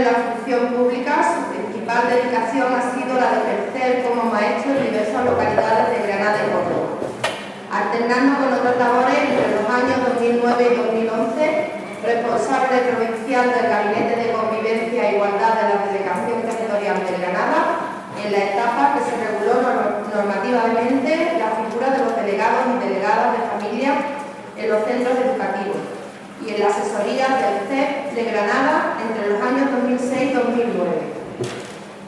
en la función pública, su principal dedicación ha sido la de ejercer como maestro en diversas localidades de Granada y Córdoba, alternando con otras labores entre los años 2009 y 2011, responsable provincial del Gabinete de Convivencia e Igualdad de la Delegación Territorial de Granada, en la etapa que se reguló normativamente la figura de los delegados y delegadas de familia en los centros educativos, y en la asesoría del CEP de Granada entre los años 2006 y 2009.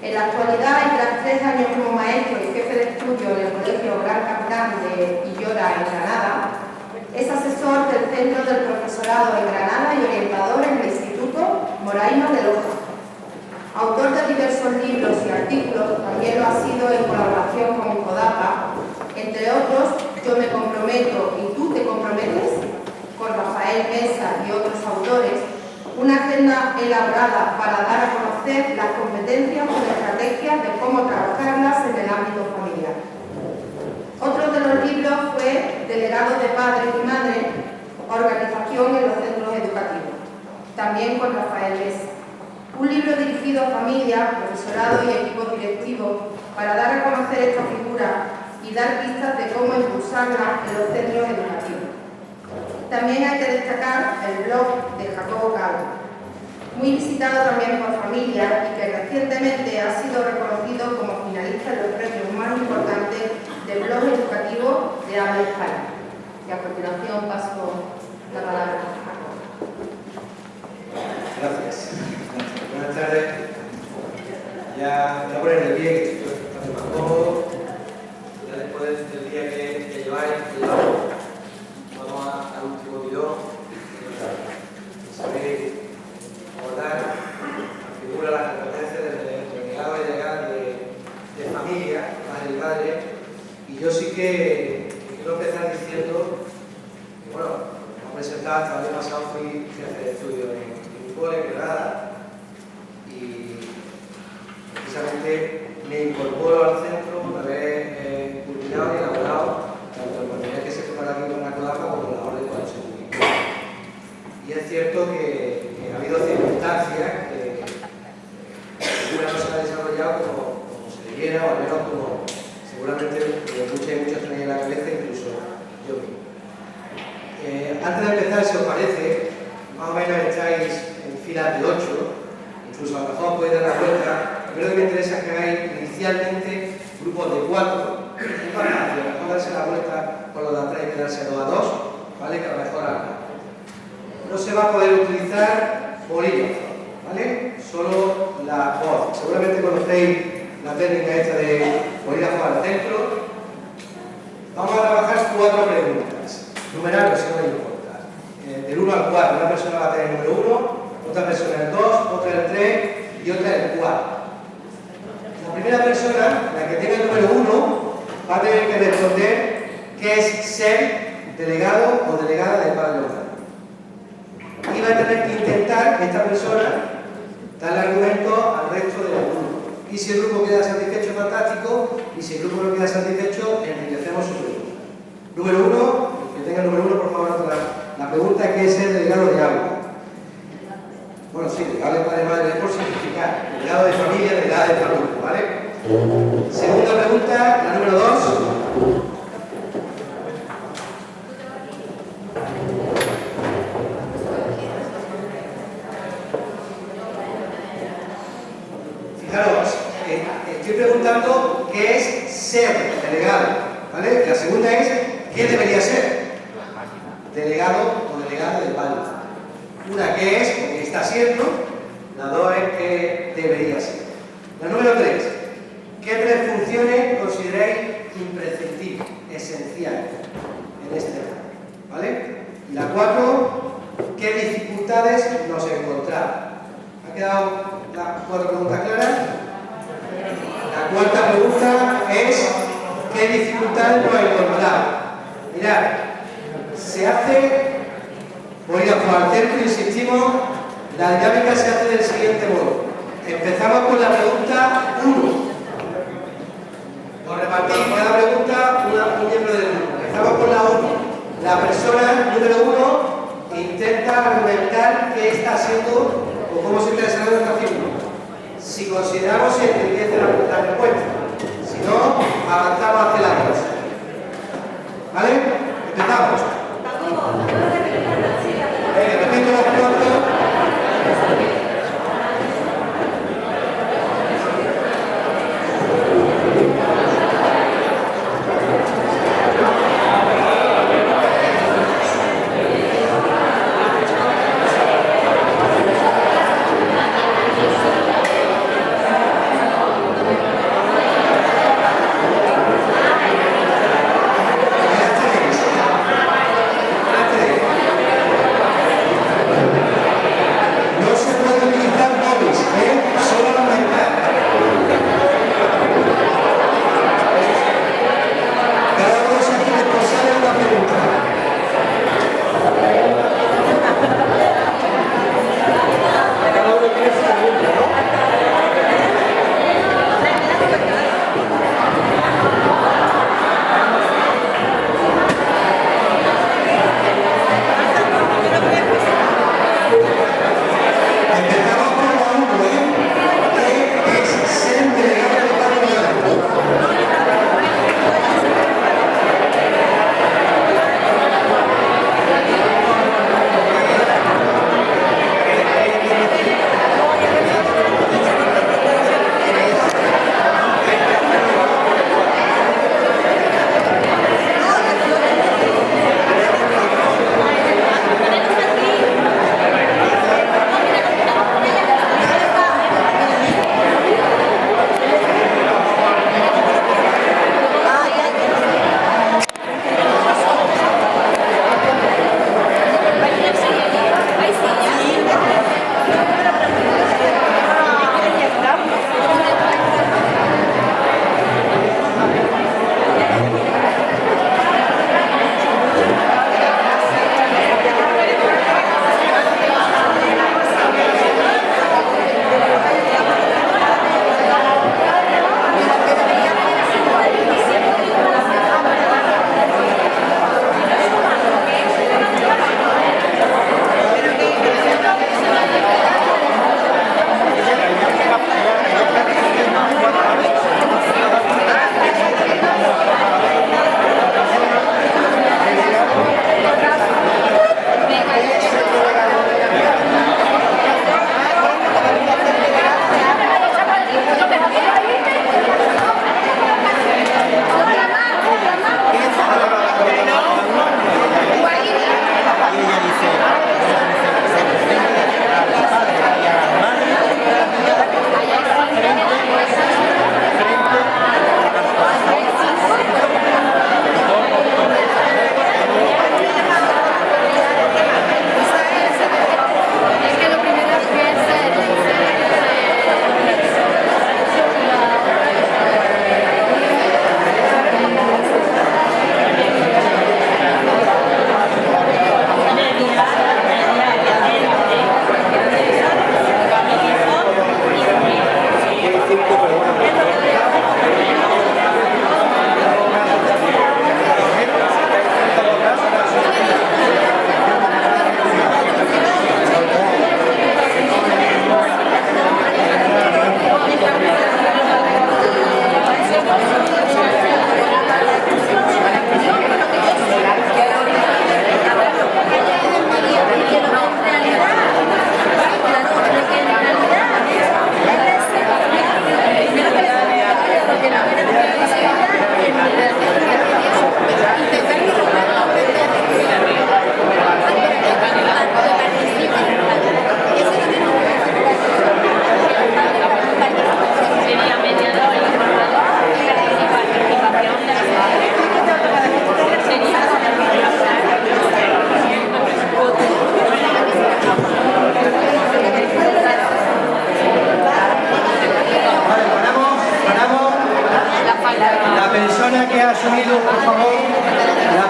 En la actualidad, y tras 3 años como maestro y jefe de estudio en el Colegio Gran Capitán de Illora en Granada, es asesor del Centro del Profesorado en Granada y orientador en el Instituto Moraima de Loja. Autor de diversos libros y artículos, también lo ha sido en colaboración con CODAPA, entre otros Yo me comprometo y tú te comprometes, con Rafael Mesa y otros autores, una agenda elaborada para dar a conocer las competencias y estrategias de cómo trabajarlas en el ámbito familiar. Otro de los libros fue Delegado de Padres y Madres, Organización en los Centros Educativos, también con Rafael Mesa. Un libro dirigido a familias, profesorado y equipos directivos para dar a conocer esta figura y dar pistas de cómo impulsarla en los centros educativos. También hay que destacar el blog de Jacobo Calvo, muy visitado también por familias y que recientemente ha sido reconocido como finalista de los premios más importantes del blog educativo de habla hispana. Y a continuación paso la palabra a Jacobo. Gracias. Buenas tardes. Ya voy a poner el pie, que estoy bastante más cómodo. Ya después del día que llevamos, vamos al último video. Sabéis abordar la figura, las competencias del delegado y delegada de familia, madre y padre. Y yo sí que quiero empezar diciendo que, bueno, como presentado hasta el año pasado fui jefe de estudio en un cole en Granada. Precisamente me incorporo al centro una vez culminado y elaborado tanto el material que se prepara aquí con la CODAPA como la orden de acción pública. Y es cierto que ha habido circunstancias que no se han desarrollado como se debiera, o al menos como seguramente muchos tenéis en la cabeza, incluso yo mismo. Antes de empezar, si os parece, más o menos estáis en filas de 8, incluso a lo mejor podéis dar la vuelta. Primero que me interesa es que hagáis inicialmente grupos de 4, es más fácil, a lo mejor darse la vuelta con los de atrás y quedarse 2 a 2, ¿vale? Que a lo mejor no se va a poder utilizar bolígrafo, ¿vale? Solo la voz. Seguramente conocéis la técnica esta de bolígrafo al centro. Vamos a trabajar 4 preguntas. Numerarlos si no me importa. Del 1 al 4, una persona va a tener el número 1, otra persona el 2, otra el 3 y otra el 4. La primera persona, la que tenga el número 1, va a tener que responder qué es ser delegado o delegada del padre local. Y va a tener que intentar que esta persona darle argumento al resto del grupo. Y si el grupo queda satisfecho, fantástico. Y si el grupo no queda satisfecho, enriquecemos su pregunta. Número 1, que tenga el número 1, por favor, la pregunta que es el delegado de aula. Bueno, sí, delegado de padre y madre, por simplificar. Delegado de familia, delegada de familia, ¿vale? Segunda pregunta, la número 2. Fijaros, estoy preguntando qué es ser delegado, ¿vale? La segunda es, ¿qué debería ser? Delegado o delegada del padre. Una, ¿qué es? Porque está siendo. La 2 es, ¿qué debería ser? La número 3, ¿qué 3 funciones consideráis imprescindibles, esenciales en este ramo? ¿Vale? Y la 4, ¿qué dificultades nos encontramos? ¿Ha quedado las 4 preguntas claras? La cuarta pregunta es, ¿qué dificultades nos encontramos? Mirad, se hace, voy a jugar al centro, insistimos, la dinámica se hace del siguiente modo. Empezamos con la pregunta 1. Nos repartimos cada pregunta un miembro del grupo. Empezamos con la 1. La persona número 1 intenta argumentar qué está haciendo o o cómo se está desarrollando esta firma. Si consideramos que enriquece la respuesta, si no, avanzamos hacia la clase. ¿Vale? Empezamos. Repito los puntos.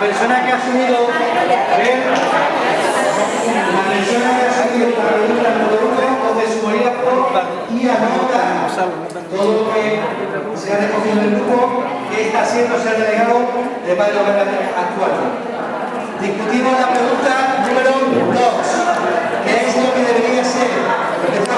persona que ha asumido, la persona que ha asumido la pregunta número 1 coge su bolígrafo y anota todo lo que se ha recogido en el grupo que está siendo ser delegado de Padre Local actual. Discutimos la pregunta número 2, que es lo que debería ser.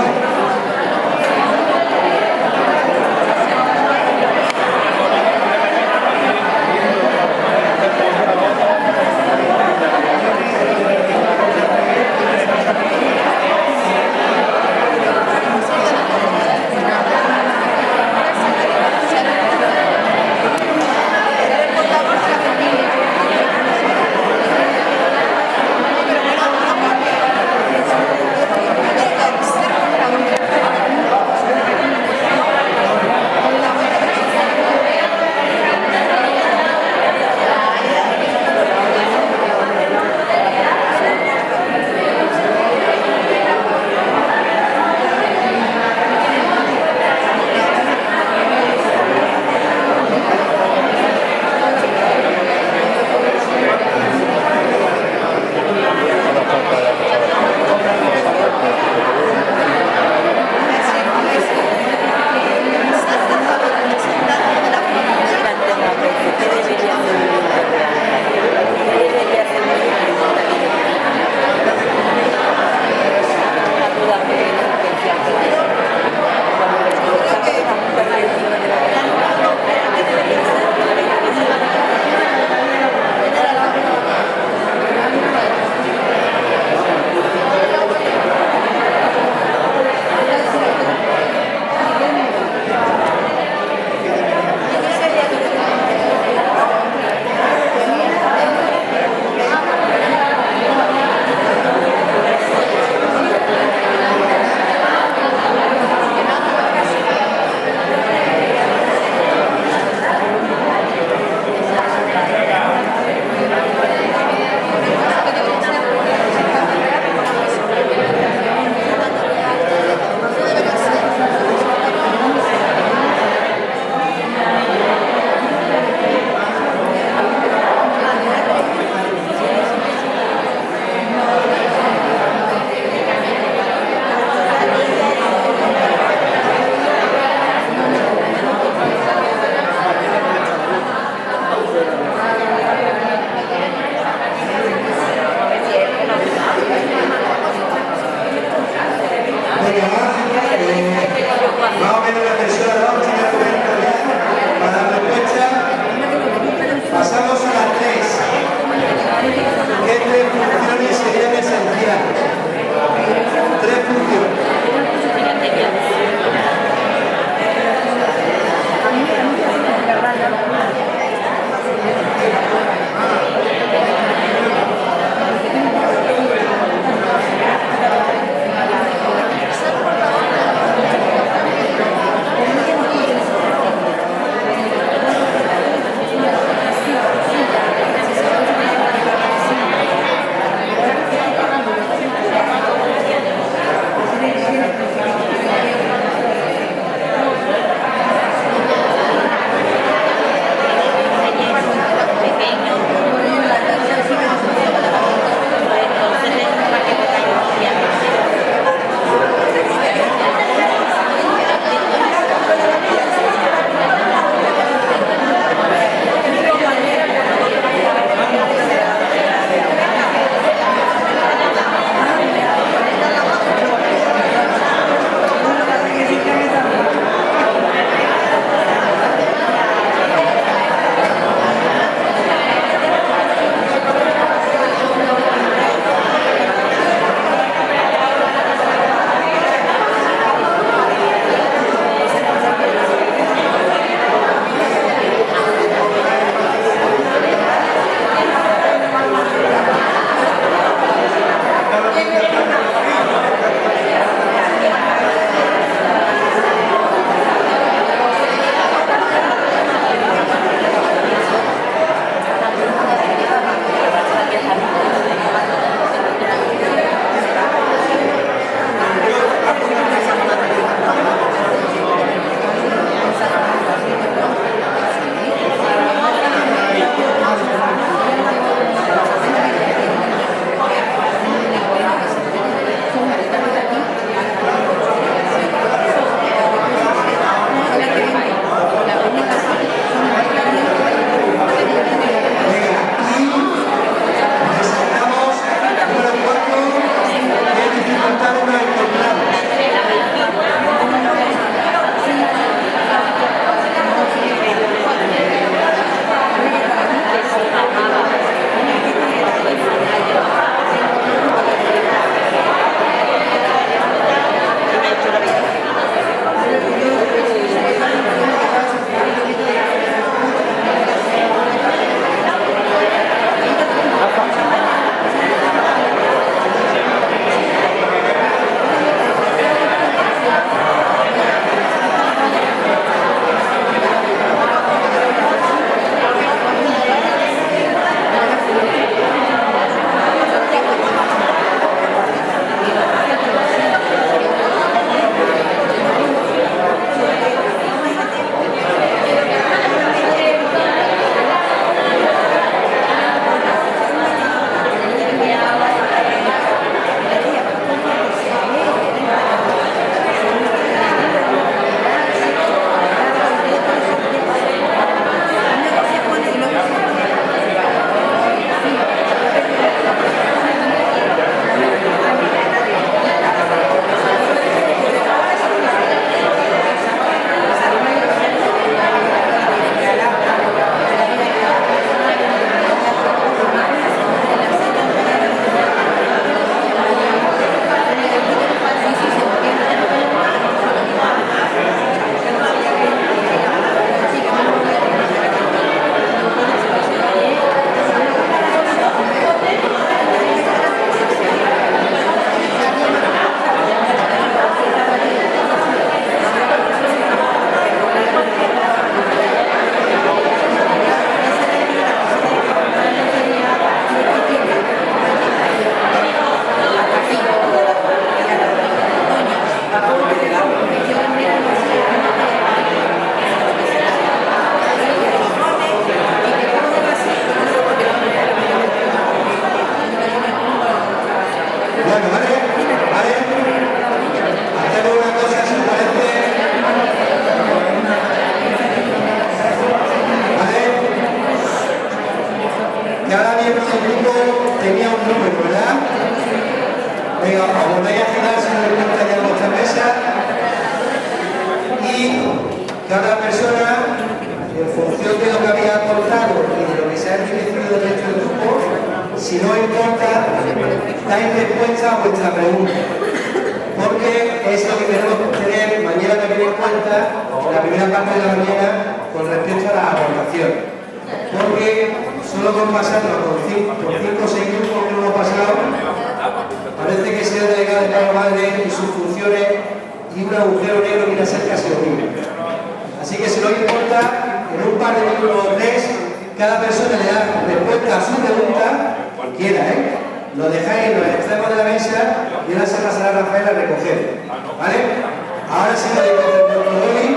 cada persona, en función de lo que había aportado y de lo que se ha recibido dentro del grupo, si no importa, dais respuesta a vuestra pregunta. Porque es lo que tenemos que tener mañana también en cuenta, la primera parte de la mañana, con respecto a la aportación. Porque solo con pasarlo por 5 o 6 grupos que hemos pasado, parece que ser delegado de Pablo Madre y sus funciones y un agujero negro viene a ser casi horrible. Así que si no importa, en un par de minutos o 3, cada persona le da respuesta a su pregunta, cualquiera, lo dejáis en los extremos de la mesa y ahora se pasará a Rafael a recoger. ¿Vale? Ahora sí lo de Boli.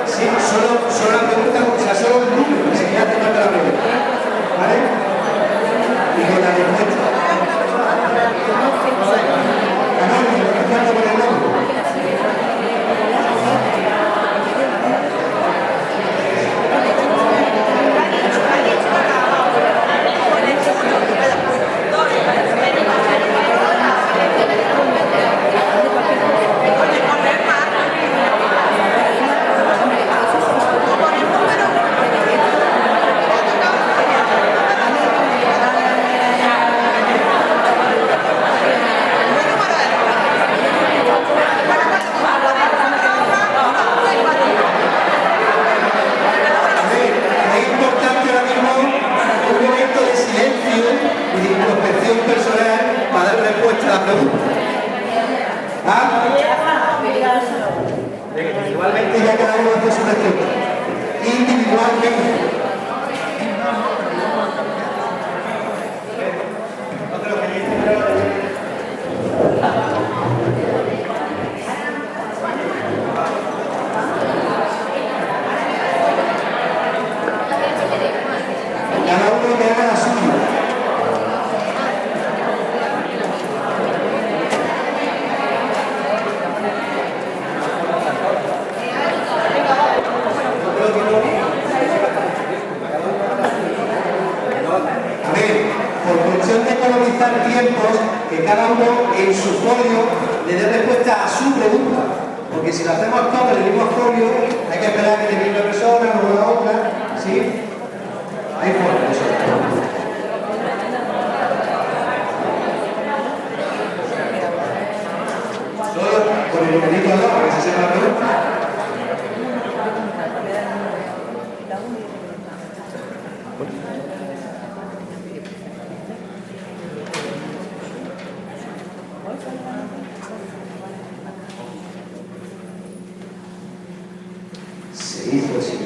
Sí, solo la pregunta, o sea, solo un número, que ya te manda la pregunta. ¿Vale? Y con la respuesta. pregunta. ¿Ah? Igualmente ya cada uno hace su respuesta. Individualmente. Cada uno que haga la suya. A ver, por cuestión de economizar tiempos, que cada uno en su folio le dé respuesta a su pregunta. Porque si lo hacemos todos en el mismo folio, hay que esperar que termine una persona, luego la otra, ¿sí? Hay forma de eso. Solo con el numerito al lado, para que se sepa la pregunta. Se hizo así.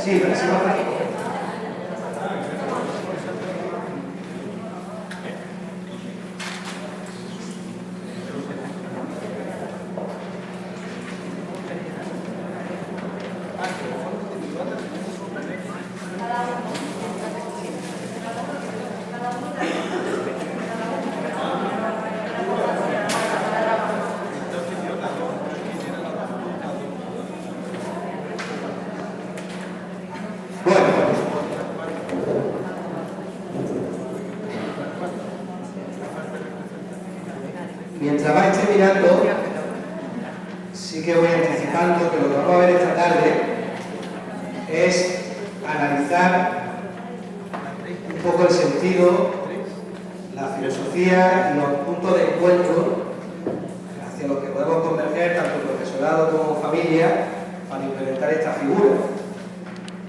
Sí, pero si no. Mientras vais mirando, sí que voy anticipando que lo que vamos a ver esta tarde es analizar un poco el sentido, la filosofía y los puntos de encuentro hacia los que podemos converger tanto profesorado como familia para implementar esta figura.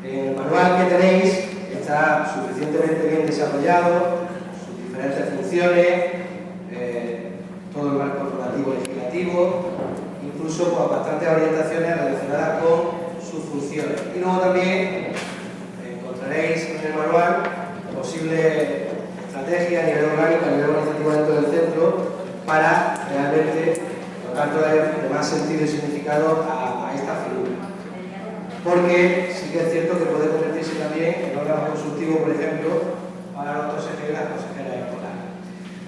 En el manual que tenéis está suficientemente bien desarrollado, sus diferentes funciones, todo el marco normativo legislativo, incluso pues, bastantes orientaciones relacionadas con sus funciones. Y luego también encontraréis en el manual posibles estrategias a nivel orgánico, a nivel organizativo dentro del centro, para realmente dotar de más sentido y significado a esta figura. Porque sí que es cierto que puede convertirse también en órgano consultivo, por ejemplo, para los consejeros y las consejeras escolares.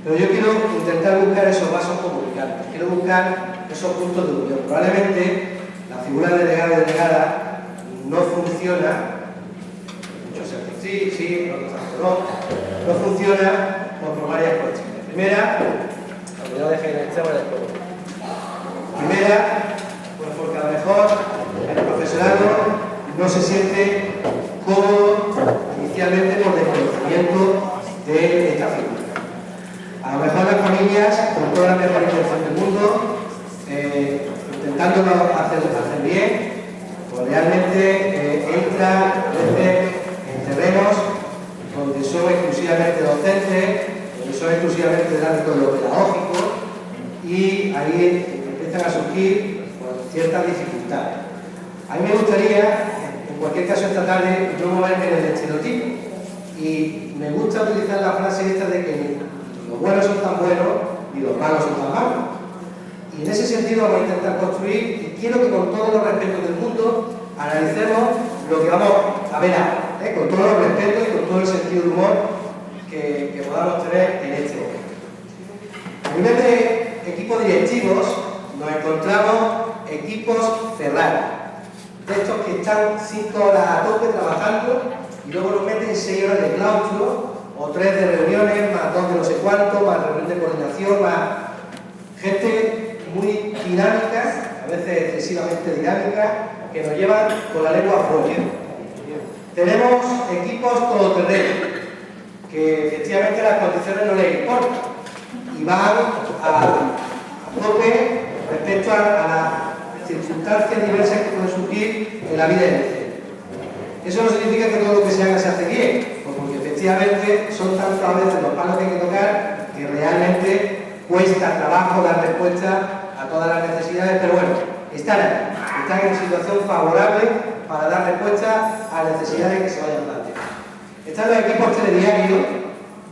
Pero yo quiero intentar buscar esos vasos comunicantes, quiero buscar esos puntos de unión. Probablemente la figura de delegado y delegada no funciona, muchos sectores sí, otros no funciona por varias cuestiones. Primera, pues porque a lo mejor el profesorado no se siente cómodo inicialmente por desconocimiento de esta figura. A lo mejor las familias, con toda la mejor intención del mundo, intentándolo hacer bien, pues realmente entra a veces en terrenos donde son exclusivamente docentes, donde son exclusivamente del ámbito de lo pedagógico, y ahí empiezan a surgir pues, ciertas dificultades. A mí me gustaría, en cualquier caso esta tarde, no moverme en el estereotipo, y me gusta utilizar la frase esta de que los buenos son tan buenos y los malos son tan malos. Y en ese sentido vamos a intentar construir, y quiero que con todos los respetos del mundo analicemos lo que vamos a ver ahora, con todos los respetos y con todo el sentido de humor que podamos tener en este momento. A nivel de equipos directivos nos encontramos equipos Ferrari, de estos que están 5 horas a tope trabajando y luego nos meten 6 horas de claustro o 3 de reuniones, más 2 de no sé cuánto, más reunión de coordinación, más gente muy dinámica, a veces excesivamente dinámica, que nos llevan con la lengua afuera. Tenemos equipos todoterreno, que efectivamente las condiciones no les importan y van a tope respecto a las circunstancias diversas que pueden surgir en la vida del centro. Eso no significa que todo lo que se haga se hace bien, porque efectivamente son tantos a veces los palos que hay que tocar que realmente cuesta trabajo dar respuesta a todas las necesidades, pero bueno, están en situación favorable para dar respuesta a necesidades que se vayan planteando. Están los equipos telediarios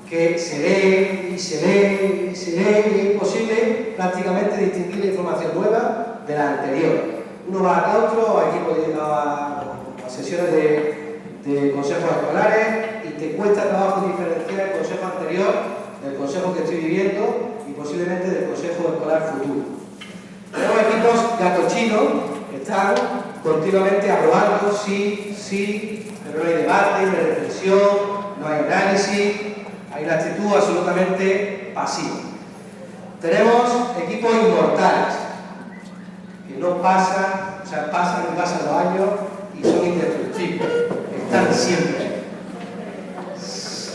que se lee y se lee y se lee y es imposible prácticamente distinguir la información nueva de la anterior. Uno va al otro, a equipos a sesiones de consejos escolares y te cuesta trabajo diferenciar el consejo anterior del consejo que estoy viviendo y posiblemente del consejo escolar futuro. Tenemos equipos gatochinos que están continuamente aprobando sí, pero no hay debate, no hay reflexión, no hay análisis, hay una actitud absolutamente pasiva. Tenemos equipos inmortales que no pasan, o sea, pasan y pasan los años y son indestructibles, están siempre.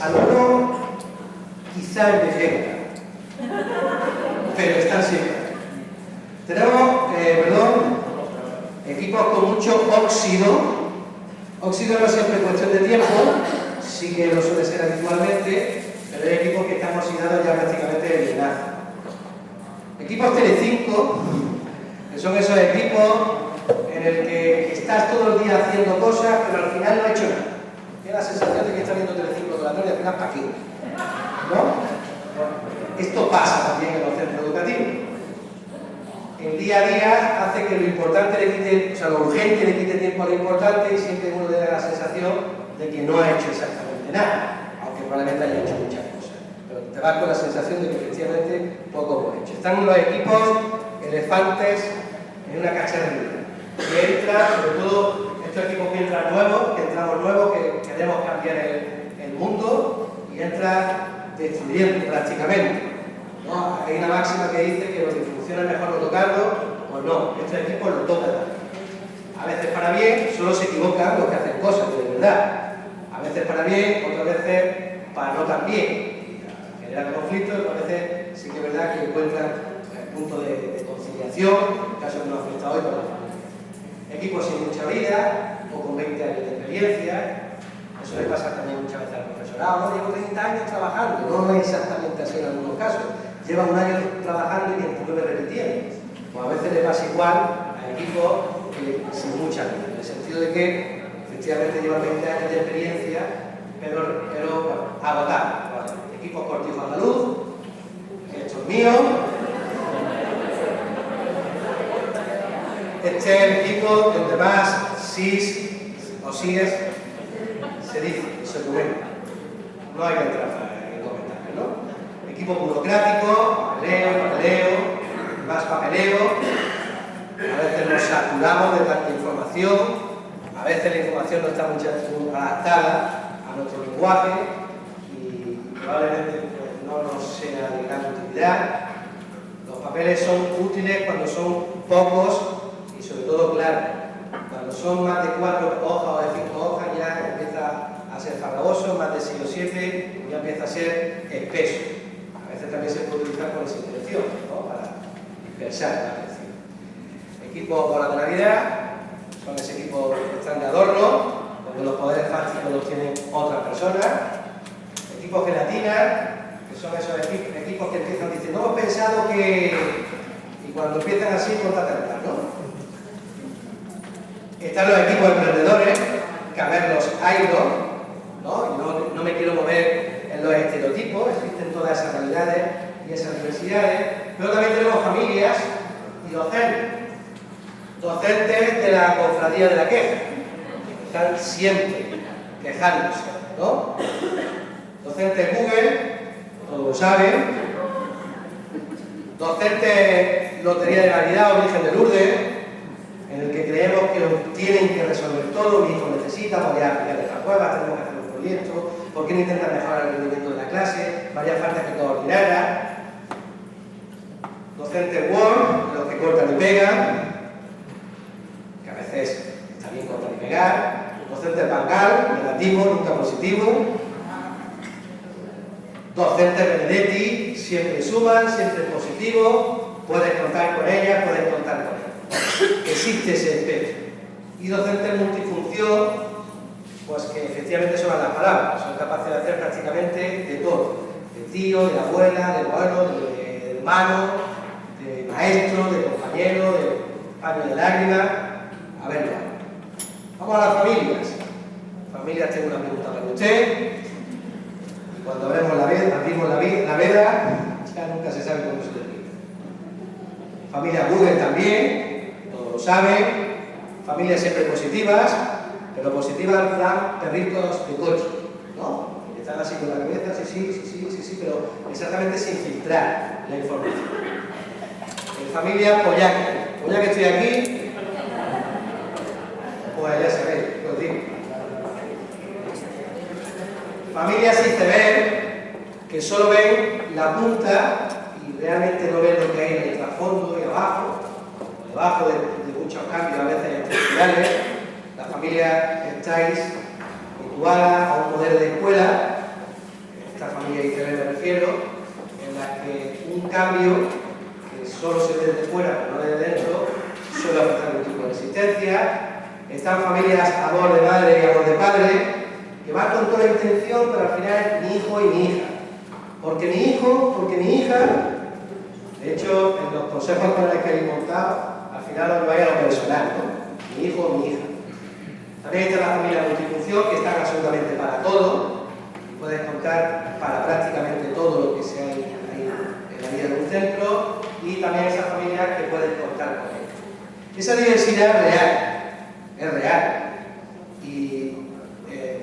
Algunos quizá envejezcan, pero están siempre. Tenemos, equipos con mucho óxido. Óxido no siempre es cuestión de tiempo, sí que lo suele ser habitualmente, pero hay equipos que están oxidados ya prácticamente de edad. Equipos Telecinco, que son esos equipos en el que estás todo el día haciendo cosas, pero al final no has hecho nada. Tienes la sensación de que estás viendo Telecinco toda la tarde y al final ¿para qué? ¿No? Esto pasa también en los centros educativos. El día a día hace que lo importante le quite, o sea, lo urgente le quite tiempo a lo importante y siempre uno le da la sensación de que no ha hecho exactamente nada, aunque probablemente haya hecho muchas cosas. Pero te vas con la sensación de que efectivamente poco hemos hecho. Están los equipos elefantes en una cacharrería, que entran, sobre todo estos equipos que entran nuevos, que entramos nuevos, que queremos cambiar el mundo y entran destruyendo prácticamente. ¿No? Hay una máxima que dice que lo que funciona es mejor no tocarlo, pues no, estos equipos lo tocan. A veces para bien, solo se equivocan los que hacen cosas de verdad. A veces para bien, otras veces para no tan bien. Generan conflictos, a veces sí que es verdad que encuentran puntos de conciliación, en el caso que nos afecta hoy con la familia. Equipos sin mucha vida o con 20 años de experiencia. Eso le pasa también muchas veces al profesorado. No, llevo 30 años trabajando, no es exactamente así en algunos casos. Lleva un año trabajando y 29 repitiendo. Pues a veces le pasa igual a equipos sin mucha vida, en el sentido de que efectivamente llevan 20 años de experiencia, pero bueno, agotados. Equipos Cortijo Andaluz, esto es mío. Este es el equipo donde más SIS o SIES se dice, se comenta. No hay que entrar en comentarios, ¿no? Equipo burocrático, papeleo, más papeleo. A veces nos saturamos de tanta información, a veces la información no está muy adaptada a nuestro lenguaje y probablemente pues, no nos sea de gran utilidad. Los papeles son útiles cuando son pocos y sobre todo claros. Cuando son más de 4 hojas o de 5 hojas ya empieza a ser farragoso, más de 6 o 7 ya empieza a ser espeso. A veces también se puede utilizar con esa intención, ¿no? Para dispersar la atención. Equipos bolas de Navidad, son ese equipo que están de adorno, donde los poderes fácticos los tienen otras personas. Equipos gelatina, que son esos equipos que empiezan diciendo, no hemos pensado que... y cuando empiezan así, corta tanta, ¿no? Están los equipos emprendedores, que a ver los idos, ¿no? Y no me quiero mover en los estereotipos, existen todas esas realidades y esas diversidades, pero también tenemos familias y docentes. Docentes de la cofradía de la queja, que están siempre quejándose, ¿no? Docentes Google, todos lo saben. Docentes Lotería de Navidad o Virgen de Lourdes, en el que creemos que lo tienen que resolver todo. Mi hijo necesita, voy a aplicar estas pruebas, tenemos que hacer un proyecto, ¿por qué no intentan mejorar el rendimiento de la clase? Varias faltas que coordinara. Docentes Word, los que cortan y pegan, que a veces está bien cortar y pegar, Docentes bancal, negativo, nunca positivo. Docentes Benedetti, siempre suman, siempre positivo, puedes contar con ellas, puedes contar con ellas. Existe ese espectro. Y docentes multifunción, pues que efectivamente son las palabras, son capaces de hacer prácticamente de todo. De tío, de abuela, de abuelo, de hermano, de maestro, de compañero, de paño de lágrimas. A ver, vamos a las familias. Familias, tengo una pregunta para usted. Y cuando abrimos la veda, ya nunca se sabe cómo se termina. Familia Google también, todos lo saben. Familias siempre positivas, pero positivas en plan perritos de coche, ¿no? Que están así con la cabeza, sí, pero exactamente sin filtrar la información. En familia Pollaque. Ya que estoy aquí, pues ya sabéis, os digo. Familias iceberg, que solo ven la punta y realmente no ven lo que hay en el trasfondo y abajo, debajo de muchos cambios a veces estructurales. La familia estáis habituada a un modelo de escuela, esta familia iceberg me refiero, en la que un cambio que solo se ve desde fuera, pero no desde dentro, suele afectar algún tipo de resistencia. Están familias amor de madre y amor de padre, que van con toda la intención, pero al final mi hijo y mi hija. Porque mi hijo, porque mi hija, de hecho, en los consejos con los que he montado, al final os vaya a lo personal, ¿no? Mi hijo o mi hija. También está la familia multifunción, que están absolutamente para todo, y puedes contar para prácticamente todo lo que sea ahí en la vida de un centro, y también esas familias que puedes contar con ellos. Esa diversidad es real, y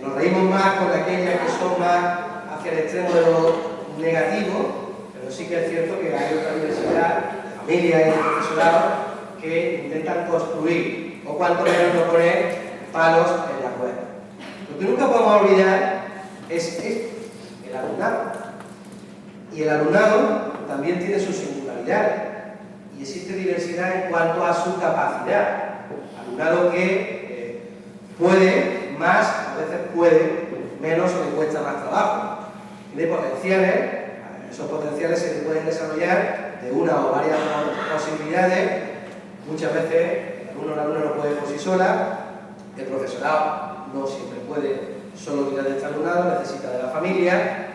nos reímos más con aquellas que son más hacia el extremo de lo negativo, pero sí que es cierto que hay otra diversidad de familias y de profesorado que intentan construir, o cuanto menos no poner palos en la rueda. Lo que nunca podemos olvidar es el alumnado. Y el alumnado también tiene su singularidad, y existe diversidad en cuanto a su capacidad. Alumnado que puede más, a veces puede menos o le cuesta más trabajo. Tiene potenciales, esos potenciales se pueden desarrollar de una o varias posibilidades. Muchas veces la alumna no puede por sí sola, el profesorado no siempre puede solo tirar de este alumnado, necesita de la familia.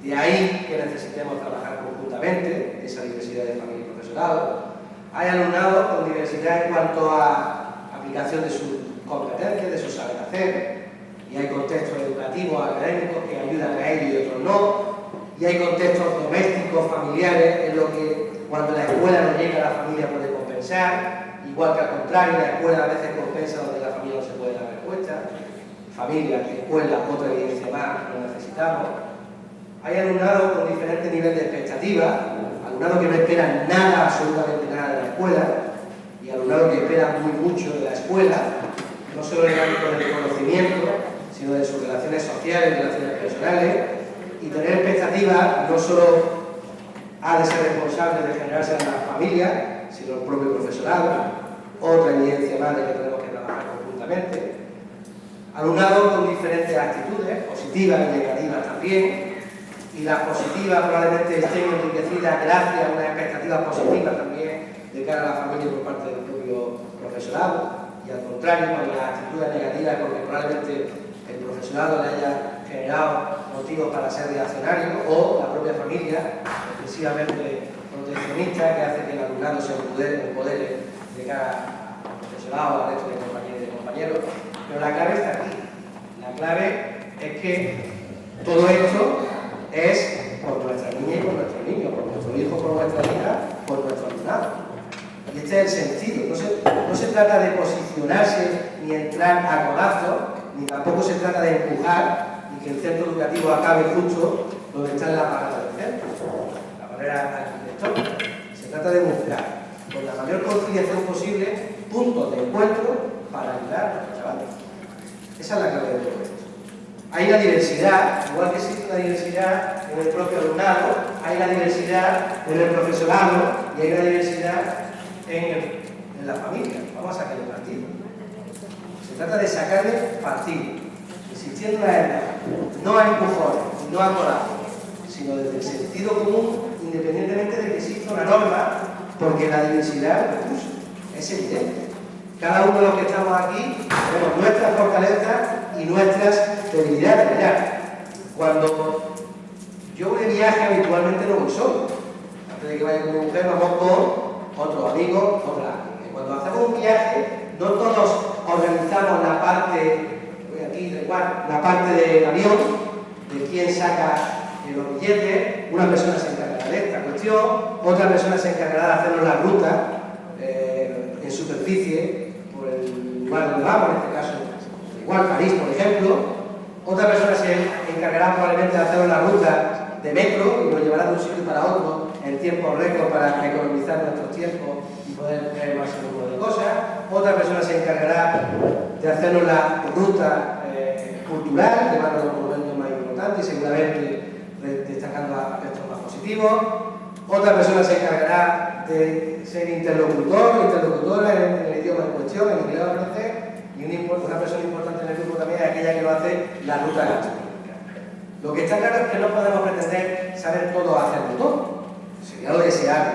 De ahí que necesitemos trabajar conjuntamente esa diversidad de familia y profesorado. Hay alumnado con diversidad en cuanto a aplicación de sus competencias, de su saber hacer, y hay contextos educativos, académicos que ayudan a ello y otros no, y hay contextos domésticos, familiares, en lo que cuando la escuela no llega la familia puede compensar, igual que al contrario, la escuela a veces compensa donde la familia no se puede dar respuesta. Familia, escuela, otra evidencia más, lo necesitamos. Hay alumnado con diferentes niveles de expectativa, alumnado que no espera nada, absolutamente nada de la escuela, y alumnado que espera muy mucho de la escuela, no solo en el ámbito del conocimiento, sino de sus relaciones sociales, relaciones personales, y tener expectativas no solo ha de ser responsable de generarse en la familia, sino el propio profesorado, otra evidencia más de que tenemos que trabajar conjuntamente. Alumnado con diferentes actitudes, positivas y negativas también, y las positivas probablemente estén enriquecidas gracias a una expectativa positiva también de cara a la familia por parte del propio profesorado, y al contrario, con las actitudes negativas porque probablemente el profesorado le haya generado motivos para ser reaccionario, o la propia familia excesivamente proteccionista que hace que el alumnado se empodere de cara al profesorado, al resto de compañeros y de compañeros. Pero la clave está aquí. La clave es que todo esto es por nuestra niña y por nuestro niño, por nuestro hijo, por nuestra hija, por nuestro alumnado. Y este es el sentido. No se trata de posicionarse ni entrar a codazo, ni tampoco se trata de empujar y que el centro educativo acabe justo donde está la barrera del centro, la barrera arquitectónica. Se trata de buscar con la mayor conciliación posible puntos de encuentro para ayudar a los chavales. Esa es la clave de todo esto. Hay una diversidad, igual que existe una diversidad en el propio alumnado, hay una diversidad en el profesorado y hay una diversidad en la familia. Vamos a sacar el partido. trata de sacarle partido, insistiendo en la verdad, no a empujones, no a corazón, sino desde el sentido común, independientemente de que exista una norma, porque la diversidad es evidente. Cada uno de los que estamos aquí tenemos nuestras fortalezas y nuestras debilidades. Mirad, cuando yo voy de viaje habitualmente no voy solo. Antes de que vaya con mi mujer vamos con otros amigos, otras amigas. Cuando hacemos un viaje, no todos organizamos la parte, voy aquí, da igual, la parte del avión, de quién saca los billetes. Una persona se encargará de esta cuestión, otra persona se encargará de hacernos la ruta en superficie por el lugar donde vamos, en este caso, igual París, por ejemplo. Otra persona se encargará probablemente de hacernos la ruta de metro y nos llevará de un sitio para otro en tiempo récord para economizar nuestros tiempos y poder traer más número de cosas. Otra persona se encargará de hacernos la ruta cultural, llevando los monumentos más importantes y seguramente destacando aspectos más positivos. Otra persona se encargará de ser interlocutor o interlocutora en el idioma en cuestión, en inglés o francés, y una persona importante en el grupo también es aquella que lo hace la ruta gastronómica. Lo que está claro es que no podemos pretender saber todo o hacerlo todo, sería lo deseable,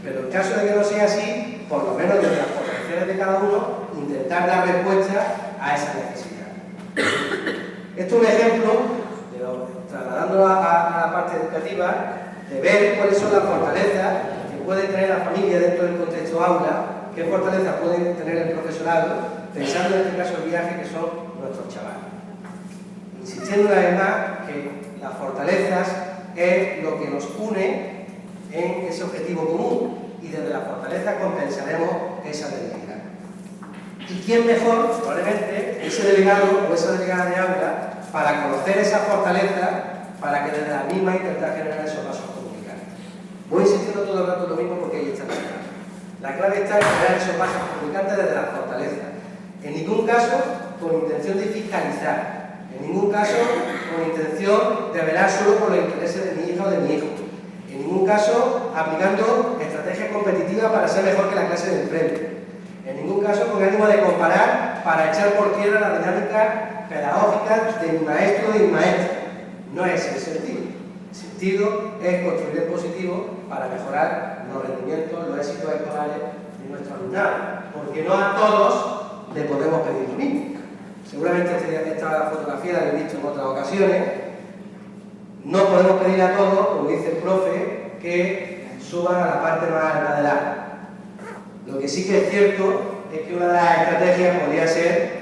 pero en caso de que no sea así, por lo menos desde las potenciales de cada uno, intentar dar respuesta a esa necesidad. Esto es un ejemplo, trasladándolo a la parte educativa, de ver cuáles son las fortalezas que puede tener la familia dentro del contexto aula, qué fortalezas puede tener el profesorado, pensando en este caso el viaje que son nuestros chavales. Insistiendo una vez más que las fortalezas es lo que nos une en ese objetivo común y desde las fortalezas compensaremos esa debilidad. ¿Y quién mejor, probablemente, ese delegado o esa delegada de aula para conocer esa fortaleza, para que desde la misma intentar generar esos vasos comunicantes? Voy insistiendo todo el rato lo mismo porque ahí está la clave. La clave está en generar esos vasos comunicantes desde las fortalezas. En ningún caso con intención de fiscalizar, en ningún caso con intención de velar solo por los intereses de mi hija o de mi hijo, en ningún caso aplicando estrategias competitivas para ser mejor que la clase de enfrente, en ningún caso con ánimo de comparar para echar por tierra la dinámica pedagógica de mi maestro y mi maestra. No es el sentido. El sentido es construir el positivo para mejorar los rendimientos, los éxitos escolares de nuestro alumnado, porque no a todos le podemos pedir lo mismo. Seguramente esta fotografía la habéis visto en otras ocasiones. No podemos pedir a todos, como dice el profe, que suban a la parte más alta del árbol. Lo que sí que es cierto es que una de las estrategias podría ser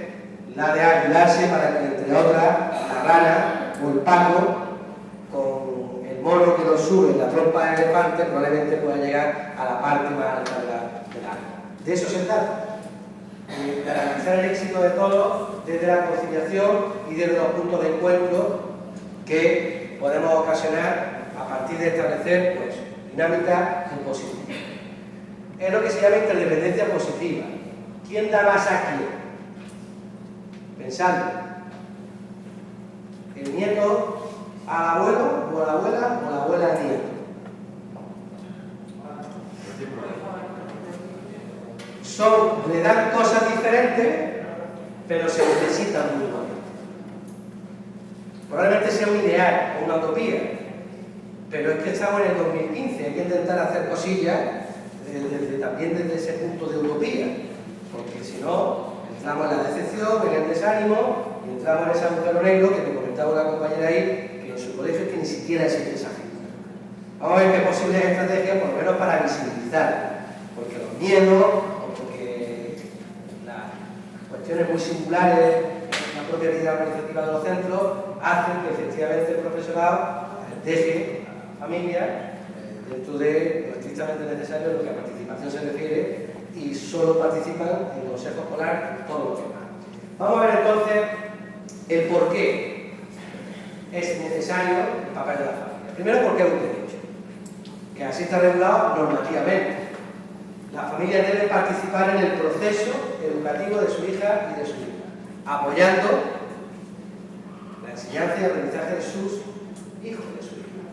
la de ayudarse para que, entre otras, la rana o el paco, con el mono que lo sube en la trompa del elefante, probablemente pueda llegar a la parte más alta del árbol. De eso se trata. Garantizar el éxito de todos desde la conciliación y desde los puntos de encuentro que podemos ocasionar a partir de establecer dinámicas impositivas. Es lo que se llama interdependencia positiva. ¿Quién da más a quién? Pensando. ¿El nieto al abuelo o a la abuela o la abuela al nieto? Le dan cosas diferentes, pero se necesitan mutuamente. Probablemente sea un ideal o una utopía, pero es que estamos en el 2015, hay que intentar hacer cosillas también desde ese punto de utopía, porque si no, entramos en la decepción, en el desánimo, y entramos en ese agujero negro que me comentaba una compañera ahí, que en su colegio es que ni siquiera existe esa figura. Vamos a ver qué posibles estrategias, por lo menos para visibilizar, porque los miedos, cuestiones muy singulares en la propia vida organizativa de los centros hacen que efectivamente el profesorado deje a la familia dentro de lo estrictamente necesario en lo que a participación se refiere y solo participan en el consejo escolar todos los demás. Vamos a ver entonces el por qué es necesario el papel de la familia. Primero, porque es un derecho, que así está regulado normativamente. Las familias deben participar en el proceso educativo de su hija y de su hijo, apoyando la enseñanza y el aprendizaje de sus hijos y de su hija.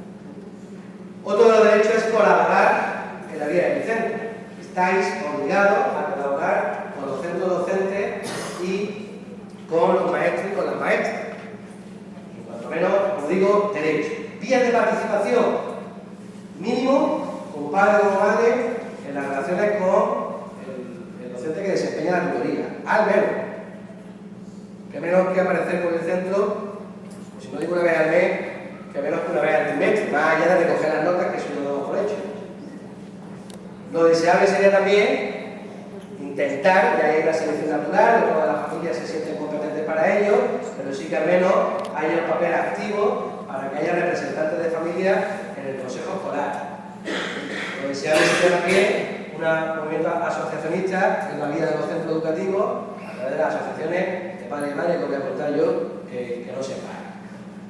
Otro de los derechos es colaborar en la vida del centro. Estáis obligados a colaborar con los centros docentes y Vías de participación: mínimo, como padre o como madre, en las relaciones con el docente que desempeña la tutoría. Al menos. Que menos que aparecer por el centro, pues si no digo una vez al mes, que menos que una vez al trimestre, más allá de recoger las notas, que eso lo damos por hecho. Lo deseable sería también intentar, ya hay la selección natural, no todas las familias se sienten competentes para ello, pero sí que al menos haya un papel activo para que haya representantes de familia en el consejo escolar. Lo deseable sería también un movimiento asociacionista en la vida de los centros educativos, a través de las asociaciones de padres y madres, que voy a contar yo, que no se pagan.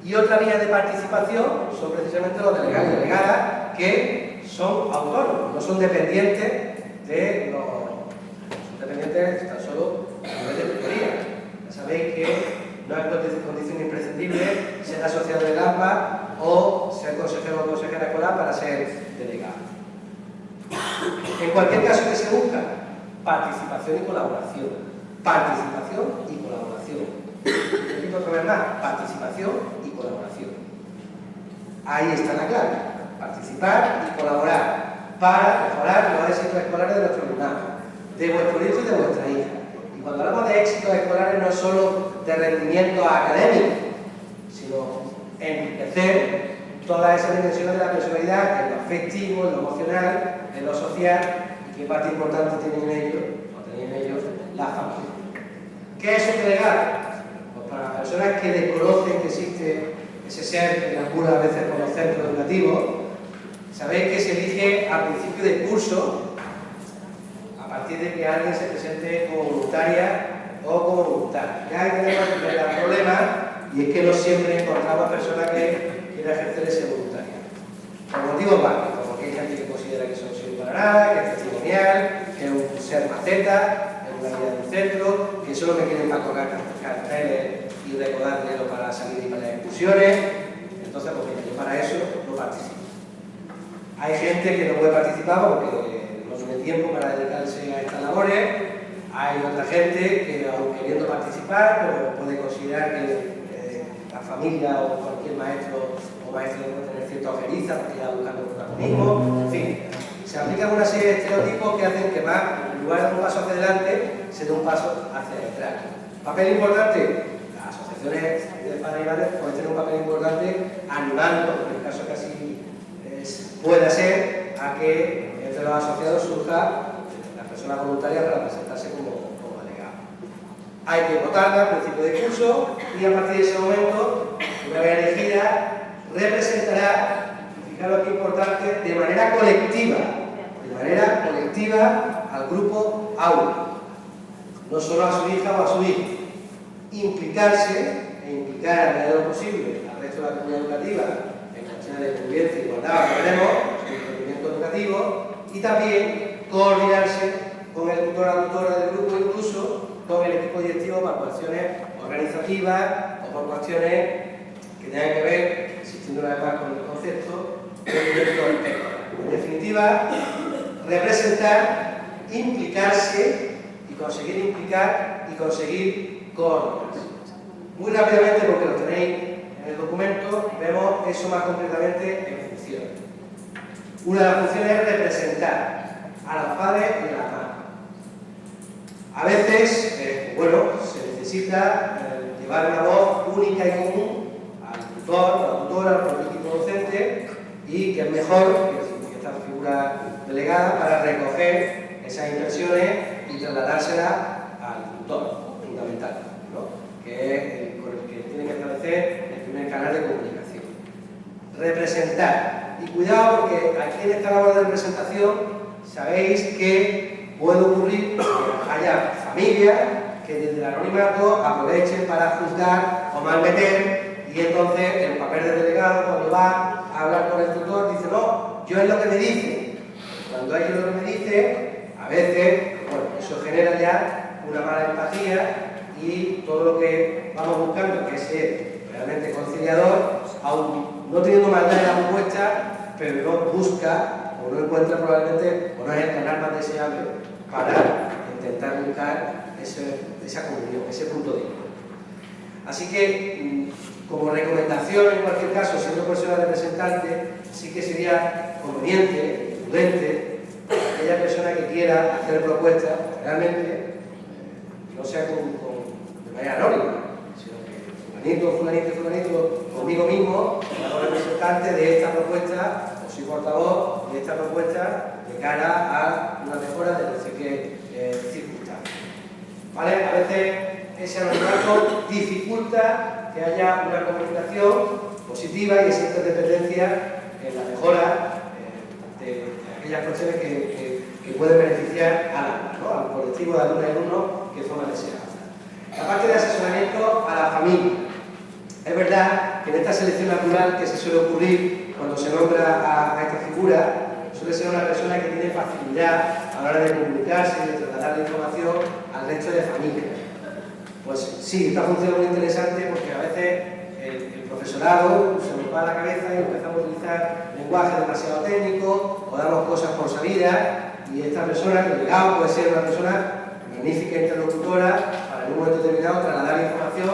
Y otra vía de participación son precisamente los delegados y delegadas, que son autónomos, no son dependientes de los... son dependientes tan solo a nivel de tutoría. Ya sabéis que no es condición imprescindible ser asociado del AMPA o ser consejero o consejera escolar para ser delegado. En cualquier caso que se busca, participación y colaboración. Participación y colaboración. Repito otra vez más, participación y colaboración. Ahí está la clave. Participar y colaborar para mejorar los éxitos escolares de nuestro alumnado, de vuestro hijo y de vuestra hija. Y cuando hablamos de éxitos escolares no es solo de rendimiento académico, sino enriquecer todas esas dimensiones de la personalidad, en lo afectivo, en lo emocional, en lo social, y qué parte importante tienen ellos la familia. ¿Qué es un delegado? Pues para las personas que desconocen que existe ese ser que deambula a veces por los centros educativos, sabéis que se elige al principio del curso, a partir de que alguien se presente como voluntaria o como voluntario. Ya hay tenemos el primer problema, y es que no siempre encontramos personas que quieran ejercer ese voluntariado. Por motivos válidos, porque hay gente que considera que eso no sirve para nada, que es testimonial, que es un ser maceta, es una vida del centro, que solo me quieren para colgar carteles y recordar dinero para salir y para las excursiones. Entonces, pues yo para eso no participo. Hay gente que no puede participar porque no tiene tiempo para dedicarse a estas labores. Hay otra gente que, aun queriendo participar, pero puede considerar que la familia o cualquier maestro o maestra puede tener cierta ojeriza porque ya buscando el protagonismo. En fin, se aplican una serie de estereotipos que hacen que más, en lugar de un paso hacia adelante, se dé un paso hacia atrás. Papel importante. Las asociaciones de padres y madres pueden tener un papel importante animando, en el caso que así pueda ser, a que entre los asociados surja la persona voluntaria para presentarse como delegado. Hay que votarla al principio de curso y a partir de ese momento, una vez elegida, representará, fijaros qué importante, de manera colectiva al grupo aula, no solo a su hija o a su hijo. Implicarse e implicar a la medida de lo posible al resto de la comunidad educativa en cuestiones de convivencia y igualdad, que veremos, en el rendimiento educativo, y también coordinarse con el tutor o la tutora del grupo, incluso con el equipo directivo para cuestiones organizativas o por cuestiones que tengan que ver, insistiendo una vez más con el concepto, del director escolar. En definitiva, representar, implicarse y conseguir implicar y conseguir coordinarse. Muy rápidamente, porque lo tenéis en el documento, vemos eso más concretamente en funciones. Una de las funciones es representar a los padres y a las madres. A veces, se necesita llevar una voz única y común al tutor, a la tutora, al propio equipo docente, y que es mejor que esta figura delegada para recoger esas impresiones y trasladárselas al tutor, fundamental, ¿no? Que es con el que tiene que establecer el primer canal de comunicación. Representar. Y cuidado, porque aquí en esta labor de representación sabéis que puede ocurrir que haya familias que desde el anonimato aprovechen para juzgar o malmeter, y entonces el papel del delegado, cuando va a hablar con el tutor, dice: no, yo es lo que me dice. Cuando hay lo que me dice, a veces, eso genera ya una mala empatía, y todo lo que vamos buscando, que es ser realmente conciliador, aún no teniendo maldad en la propuesta, pero no busca o no encuentra probablemente, o no es el canal más deseable para intentar buscar esa comunión, ese punto de encuentro. Así que como recomendación, en cualquier caso, siendo persona representante, sí que sería conveniente, prudente, aquella persona que quiera hacer propuestas, realmente, no sea de manera anónima, sino que fulanito, conmigo mismo, hago representante de esta propuesta, o soy portavoz de esta propuesta de cara a una mejora de no sé qué circunstancias. ¿Vale? A veces ese anonimato dificulta que haya una comunicación positiva y exista dependencia en la mejora de aquellas cuestiones que pueden beneficiar al colectivo de alumnas y alumnos que forman ese aula. La parte de asesoramiento a la familia. Es verdad que en esta selección natural que se suele ocurrir cuando se nombra a esta figura, suele ser una persona que tiene facilidad a la hora de comunicarse y de trasladar la información al resto de familias. Pues sí, esta función es muy interesante porque a veces el profesorado se nos va a la cabeza y empezamos a utilizar lenguaje demasiado técnico o damos cosas por sabidas y esta persona, el delegado, puede ser una persona magnífica interlocutora para en un momento determinado trasladar la información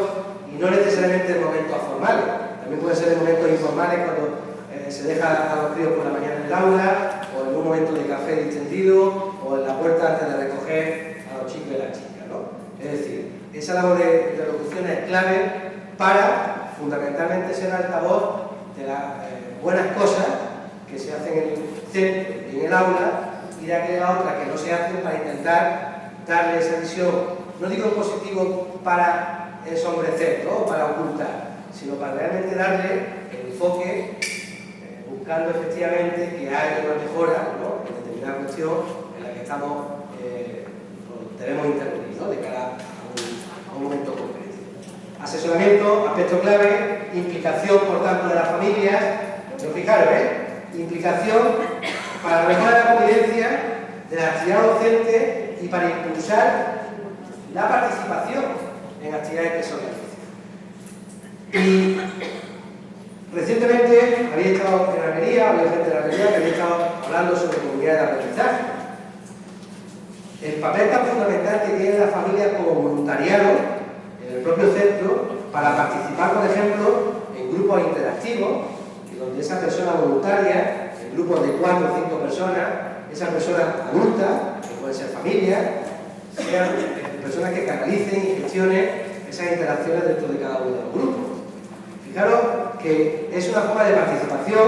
y no necesariamente en momentos formales, también puede ser en momentos informales cuando se deja a los críos por la mañana en el aula o en un momento de café distendido o en la puerta antes de recoger a los chicos y las chicas, ¿no? Es decir, esa labor de interlocución es clave para fundamentalmente ser altavoz de las buenas cosas que se hacen en el centro y en el aula y de aquellas otras que no se hacen para intentar darle esa visión, no digo en positivo para ensombrecer, ¿no? Para ocultar, sino para realmente darle el enfoque buscando efectivamente que haya una mejora, ¿no? En determinada cuestión en la que estamos, debemos intervenir, ¿no? De cara a un momento concreto. Asesoramiento, aspecto clave, implicación por tanto de las familias, pero fijaros, implicación para mejorar la convivencia de la actividad docente y para impulsar la participación en actividades que son realicen. Y recientemente había estado en Almería, había gente de Almería que había estado hablando sobre comunidades de aprendizaje. El papel tan fundamental que tiene la familia como voluntariado en el propio centro para participar, por ejemplo, en grupos interactivos, y donde esa persona voluntaria, en grupos de 4 o 5 personas, esa persona adulta, que puede ser familia, sean personas que canalicen y gestionen esas interacciones dentro de cada uno de los grupos. Fijaros que es una forma de participación,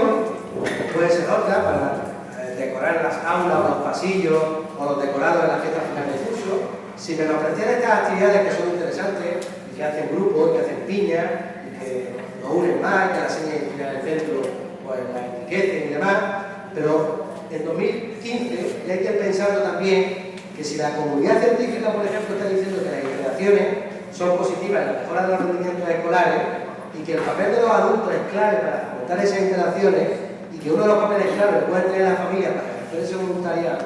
puede ser otra para decorar las aulas o los pasillos o los decorados en la fiesta final de curso. Si me ofrecieran estas actividades que son interesantes y que hacen grupos, que hacen piñas y que nos unen más, que la seña identidad del centro pues la enriquecen y demás, pero en 2015 ya hay que ir pensando también que si la comunidad científica, por ejemplo, está diciendo que las interacciones son positivas en la mejora de los rendimientos escolares y que el papel de los adultos es clave para fomentar esas interacciones y que uno de los papeles clave lo puede tener la familia para ejercer ese voluntariado,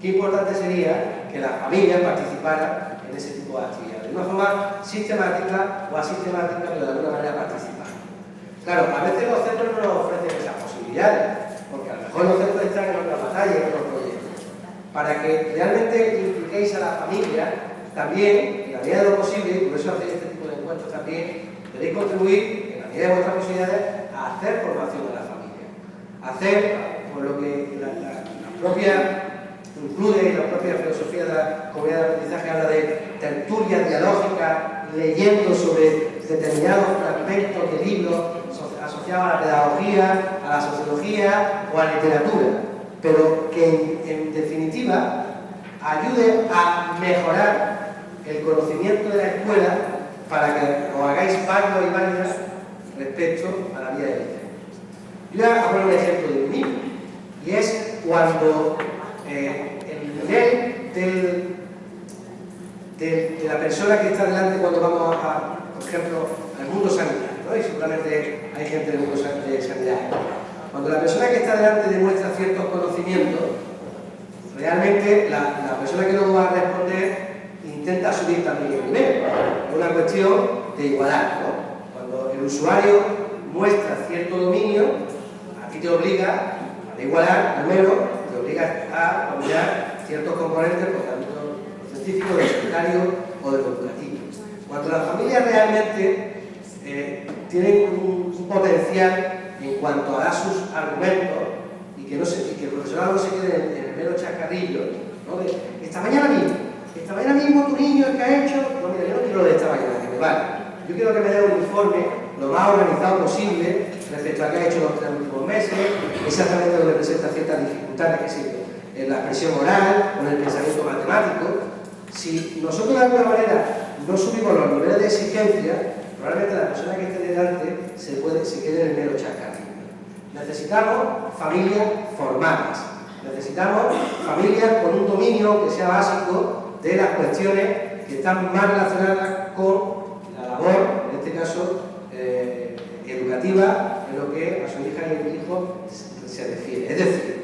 qué importante sería que las familias participaran en ese tipo de actividades, de una forma sistemática o asistemática, pero de alguna manera participar. Claro, a veces los centros no nos ofrecen esas posibilidades, porque a lo mejor los centros están en otras batallas, en otros proyectos. Para que realmente impliquéis a la familia, también, en la medida de lo posible, y por eso hacéis este tipo de encuentros también, debéis contribuir, en la medida de vuestras posibilidades, a hacer formación de la familia. Hacer, por lo que la propia incluye y la propia filosofía de la comunidad de aprendizaje habla de tertulias dialógicas, leyendo sobre determinados fragmentos de libros asociados a la pedagogía, a la sociología o a la literatura, pero que en definitiva ayude a mejorar el conocimiento de la escuela para que os hagáis válidos y válidas respecto a la vida de vida. Yo voy a poner un ejemplo de mí mismo, y es cuando el nivel de la persona que está delante cuando vamos por ejemplo, al mundo sanitario, ¿no? Y seguramente hay gente del mundo de sanidad. Cuando la persona que está delante demuestra ciertos conocimientos, realmente la persona que no va a responder intenta subir también el nivel. Es una cuestión de igualar, ¿no? Cuando el usuario muestra cierto dominio, a ti te obliga a igualar, primero, te obliga a dominar ciertos componentes, por tanto, científicos, del sanitario o del educativo. Cuando la familia realmente tienen un potencial en cuanto a dar sus argumentos y que el profesorado no se quede en el mero chascarrillo, ¿no? Esta mañana mismo tu niño es que ha hecho... No, mira, yo no quiero lo de esta mañana, que me vale. Yo quiero que me dé un informe lo más organizado posible respecto a qué ha hecho los 3 últimos meses, exactamente donde presenta ciertas dificultades que existen en la expresión oral o en el pensamiento matemático. Si nosotros de alguna manera no subimos los niveles de exigencia, probablemente la persona que esté delante se quede en el mero chascarrillo. Necesitamos familias formadas, necesitamos familias con un dominio que sea básico de las cuestiones que están más relacionadas con la labor, en este caso educativa, en lo que a su hija y a mi hijo se refiere. Es decir,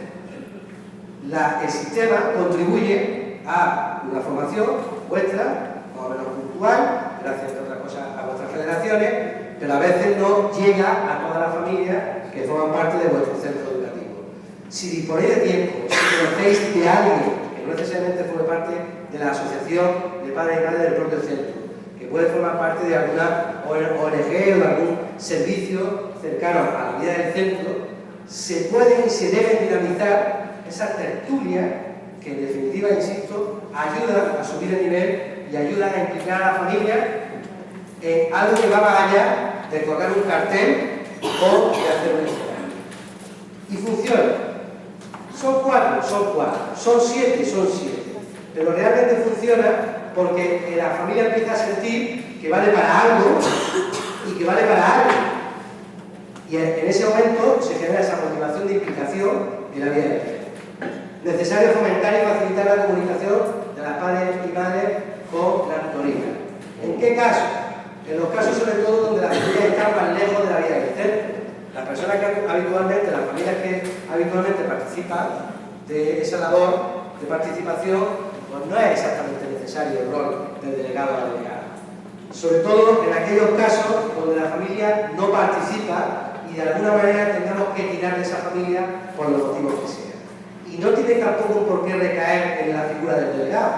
el sistema contribuye a una formación vuestra, más o menos puntual, gracias a otras cosas a vuestras federaciones, pero a veces no llega a toda la familia que forman parte de vuestro centro educativo. Si disponéis de tiempo, si conocéis de alguien que no necesariamente forme parte de la asociación de padres y madres del propio centro, que puede formar parte de alguna ONG o de algún servicio cercano a la vida del centro, se pueden y se deben dinamizar esas tertulias que, en definitiva, insisto, ayudan a subir el nivel y ayudan a implicar a la familia en algo que va más allá de colgar un cartel o de hacer un escenario. Y funciona. Son 4, son 7, son 7. Pero realmente funciona porque la familia empieza a sentir que vale para algo y que vale para algo. Y en ese momento se genera esa motivación de implicación en la vida del centro. Necesario fomentar y facilitar la comunicación de las padres y madres con la tutoría. ¿En qué caso? En los casos sobre todo donde la familia está más lejos de la vida del centro. Las personas que habitualmente, las familias que habitualmente participan de esa labor de participación, pues no es exactamente necesario el rol del delegado o la delegada. Sobre todo en aquellos casos donde la familia no participa y de alguna manera tengamos que tirar de esa familia por los motivos que sean. Y no tiene tampoco por qué recaer en la figura del delegado,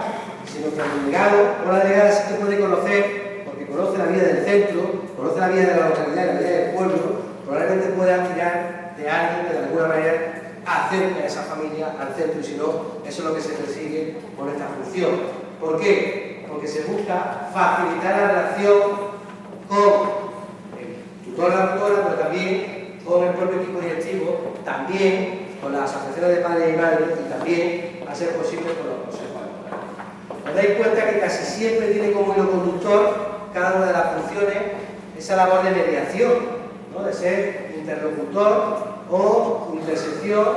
sino que el delegado o la delegada sí que puede conocer, porque conoce la vida del centro, conoce la vida de la localidad y la vida del pueblo, probablemente pueda tirar de alguien que de alguna manera acerque a esa familia al centro, y si no, eso es lo que se persigue con esta función. ¿Por qué? Porque se busca facilitar la relación con el tutor o la tutora, pero también con el propio equipo directivo, también con las asociaciones de padres y madres y también, a ser posible, con los consejos escolares. Os dais cuenta que casi siempre tiene como hilo conductor cada una de las funciones esa labor de mediación, ¿no? De ser interlocutor o intersección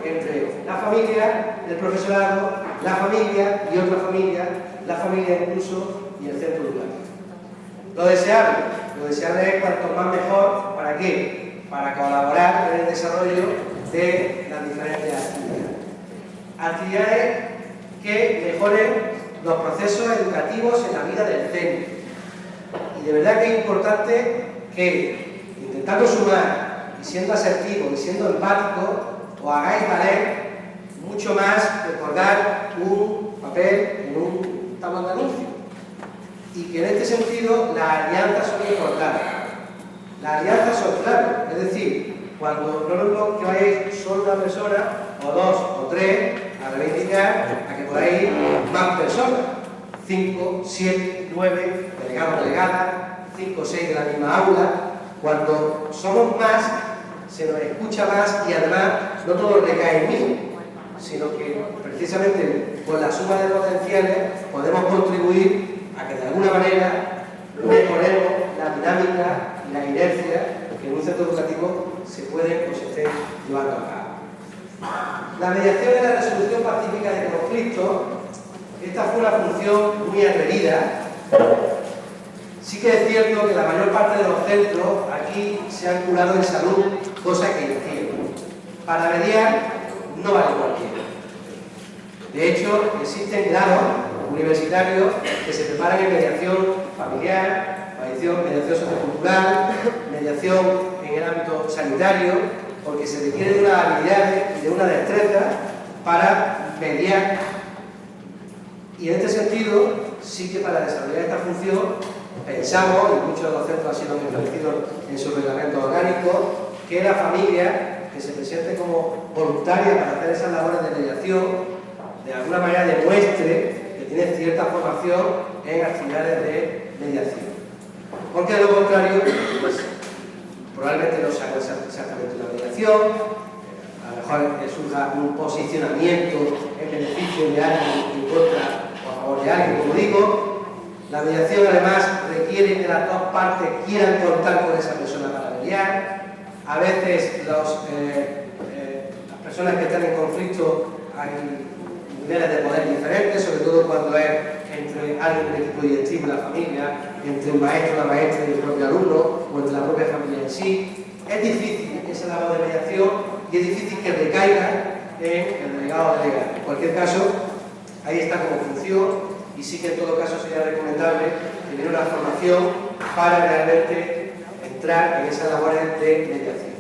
entre la familia, el profesorado, la familia y otra familia, la familia incluso y el centro educativo. Lo deseable es cuanto más mejor. ¿Para qué? Para colaborar en el desarrollo de las diferentes actividades. Actividades que mejoren los procesos educativos en la vida del centro. Y de verdad que es importante que, intentando sumar y siendo asertivo y siendo empático, os hagáis valer mucho más que colgar un papel en un tablón de anuncio. Y que en este sentido las alianzas son importantes. Las alianzas son claves, es decir, cuando no es lo que vayáis solo una persona, o 2 o 3, a reivindicar a que podáis ir más personas, 5, 7, 9, delegados, delegadas, 5 o 6 de la misma aula. Cuando somos más, se nos escucha más y además no todo recae en mí, sino que precisamente con la suma de potenciales podemos contribuir a que de alguna manera mejoremos la dinámica y la inercia que en un centro educativo se puede o se esté llevando a cabo. La mediación y la resolución pacífica de conflictos, esta fue una función muy atrevida. Sí que es cierto que la mayor parte de los centros aquí se han curado en salud, cosa que entiendo. Para mediar no vale cualquiera. De hecho, existen grados universitarios que se preparan en mediación familiar, mediación sociocultural, mediación en el ámbito sanitario, porque se requiere de unas habilidades y de una destreza para mediar. Y en este sentido, sí que para desarrollar esta función pensamos, y muchos de los centros han sido establecidos en su reglamento orgánico, que la familia que se presente como voluntaria para hacer esas labores de mediación, de alguna manera demuestre que tiene cierta formación en actividades de mediación. Porque de lo contrario, pues, probablemente no sabe exactamente la mediación, a lo mejor surja un posicionamiento en beneficio de alguien en contra o a favor de alguien, como digo. La mediación además requiere que las dos partes quieran contar con esa persona para mediar. A veces las personas que están en conflicto hay niveles de poder diferentes, sobre todo cuando es entre alguien del equipo directivo y la familia, entre un maestro, la maestra y el propio alumno, o entre la propia familia en sí. Es difícil esa labor de mediación y es difícil que recaiga en el delegado o delegada. En cualquier caso, ahí está como función y sí que en todo caso sería recomendable tener una formación para realmente entrar en esas labores de mediación.